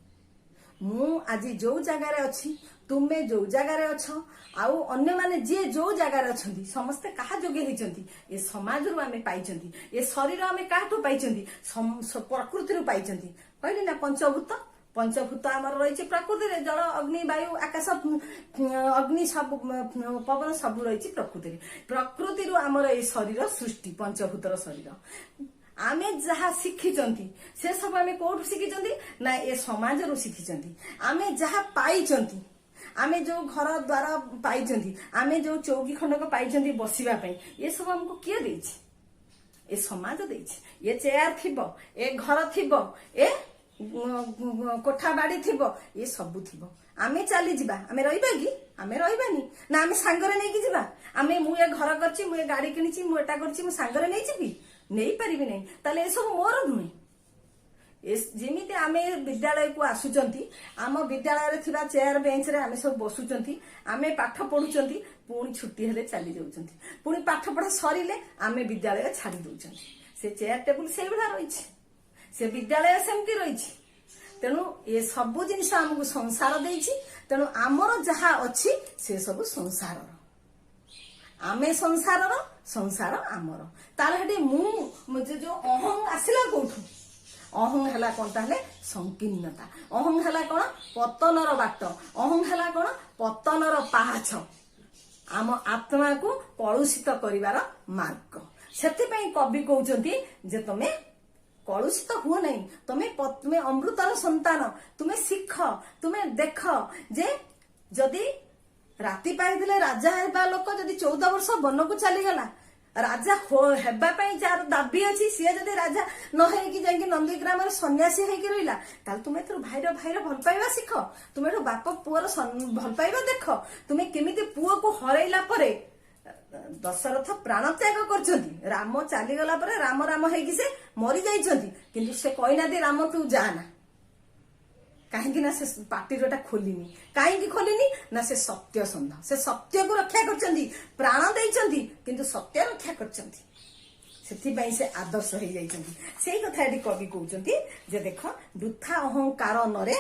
S1: मु आज जो जगार अच्छी तुमे जो जगार अछ आउ अन्य माने जे जो जगार अछंती समस्ते कहा जोगे हेचंती ए समाज रु आमे पाइचंती। ए शरीर आमे काठो पाइचंती प्रकृति रु पाइचंती। कहली ना पंचभूत पंचभूत आमर रही प्रकृति रे जल अग्नि वायु आकाश अग्नि सब पवन सब रही प्रकृति। प्रकृति रु आमर ए शरीर सृष्टि पंचभूतर शरीर। आमे जहा शिखिचंती से सब आमे कोठु शिखिचंती ना ए समाज रु शिखिचंती। आमे जहा पाइचंती आमे जो घर द्वार पाइचंती आमे जो चौकी खंडक पाइचंती बसिबा पई ये सब हमको किए देछि ए समाज देछि। ये चेयर थिबो ए घर थिबो ए कोठा बाड़ी थिबो ये सब थिबो। आमे चली जिबा आमे रहिबा कि आमे रहिबानी ना आमे सांगरे नै कि जिबा। आमे मु ए घर करछि मु ए गाड़ी किनिछि मु एटा करछि मु सांगरे नै जिबी नै परिबि नै। ताले ए सब मोर नुहे। जेमिति आमे विद्यालय को आसुचंती आम विद्यालय रे थिबा चेयर बेंच रे आमे सब बसुचंती आमे पाठ पढुचंती पुणी छुट्टी हेले चली जाउचंती पुणी पाठ पढ़ा सरिले आमे विद्यालय छाड़ी दउचंती। से चेयर टेबुल से भला रहिछि से विद्यालय सेमती रहिछि। तेणु ए सब जिनिस हमको संसार देछि। तेणु आमर जहा अछि से सब संसार आमे संसार संसार आमर। ताले हेडी मु जो अहं आसिला कोठु अहं हला कोन ताले संकीर्णता। अहं हला कोन पतनर बाट अहं हला कोन पतनर पाहाच आम आत्मा को कलुषित करिवार मार्ग। सेति पई कवि कहउचंती जे तमे कलुषित हुओ नहीं तुमे अमृतर संतान तुमे शिख तुमे देख जे जदि राति पाई राजा हेबा लोक जदि 14 वर्ष वन को चली गला राजा हेबा ପାଇଁ ଯାହାର ଦାବି ଅଛି ସିଏ ଯଦି ରାଜା ନ ହେଇକି ଯାଇକି ନନ୍ଦୀଗ୍ରାମରେ ସନ୍ନ୍ୟାସୀ ହେଇକି ରହିଲା ତାହେଲେ ତୁମେ ଏଥିରୁ ଭାଇର ଭଲ ପାଇବା ଶିଖ। ତୁମେ ଏଠୁ ବାପ ପୁଅର ଭଲ ପାଇବା ଦେଖ। ତୁମେ କେମିତି ପୁଅକୁ ହରେଇଲା ପରେ ଦଶରଥ ପ୍ରାଣ ତ୍ୟାଗ କରିଛନ୍ତି। ରାମ ଚାଲିଗଲା ପରେ ରାମ ରାମ ହେଇକି ସେ ମରି ଯାଇଛନ୍ତି, କିନ୍ତୁ ସେ କହିନାହାନ୍ତି ରାମ ତୁ ଯା ନା। କାହିଁକି ନା ସେ ପାଟିର ଟା ଖୋଲିନି। କାହିଁକି ଖୋଲିନି ନା ସେ ସତ୍ୟ ସନ୍ଧ। ସେ ସତ୍ୟକୁ ରକ୍ଷା କରିଛନ୍ତି, ପ୍ରାଣ ଦେଇଛନ୍ତି, କିନ୍ତୁ ସତ୍ୟ ରକ୍ଷା କରିଛନ୍ତି। ସେଥିପାଇଁ ସେ ଆଦର୍ଶ ହେଇଯାଇଛନ୍ତି। ସେଇ କଥା ଏଠି କବି କହୁଛନ୍ତି ଯେ ଦେଖ ବୃଥା ଅହଙ୍କାର ନରେ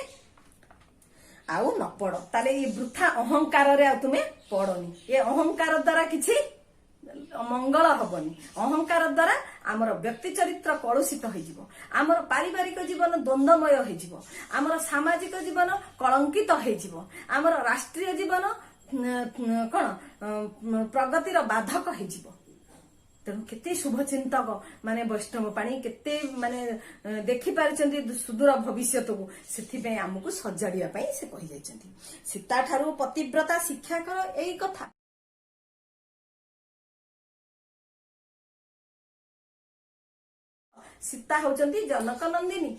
S1: ଆଉ ନ ପଡ। ତାହେଲେ ଏଇ ବୃଥା ଅହଙ୍କାରରେ ଆଉ ତୁମେ ପଡନି। ଏ ଅହଙ୍କାର ଦ୍ଵାରା କିଛି ମଙ୍ଗଳ ହବନି। ଅହଙ୍କାର ଦ୍ଵାରା ଆମର ବ୍ୟକ୍ତି ଚରିତ୍ର କଳୁଷିତ ହେଇଯିବ, ଆମର ପାରିବାରିକ ଜୀବନ ଦ୍ୱନ୍ଦ୍ୱମୟ ହେଇଯିବ, ଆମର ସାମାଜିକ ଜୀବନ କଳଙ୍କିତ ହେଇଯିବ, ଆମର ରାଷ୍ଟ୍ରୀୟ ଜୀବନ କଣ ପ୍ରଗତିର ବାଧକ ହେଇଯିବ। ତେଣୁ କେତେ ଶୁଭଚିନ୍ତକ ମାନେ ବୈଷ୍ଣବ ପାଣି କେତେ ମାନେ ଦେଖିପାରିଛନ୍ତି ସୁଦୂର ଭବିଷ୍ୟତକୁ। ସେଥିପାଇଁ ଆମକୁ ସଜାଡିବା ପାଇଁ ସେ କହିଯାଇଛନ୍ତି। ସୀତା ଠାରୁ ପତିବ୍ରତା ଶିକ୍ଷା କର, ଏଇ କଥା। ସୀତା ହଉଛନ୍ତି ଜନକ ନନ୍ଦିନୀ।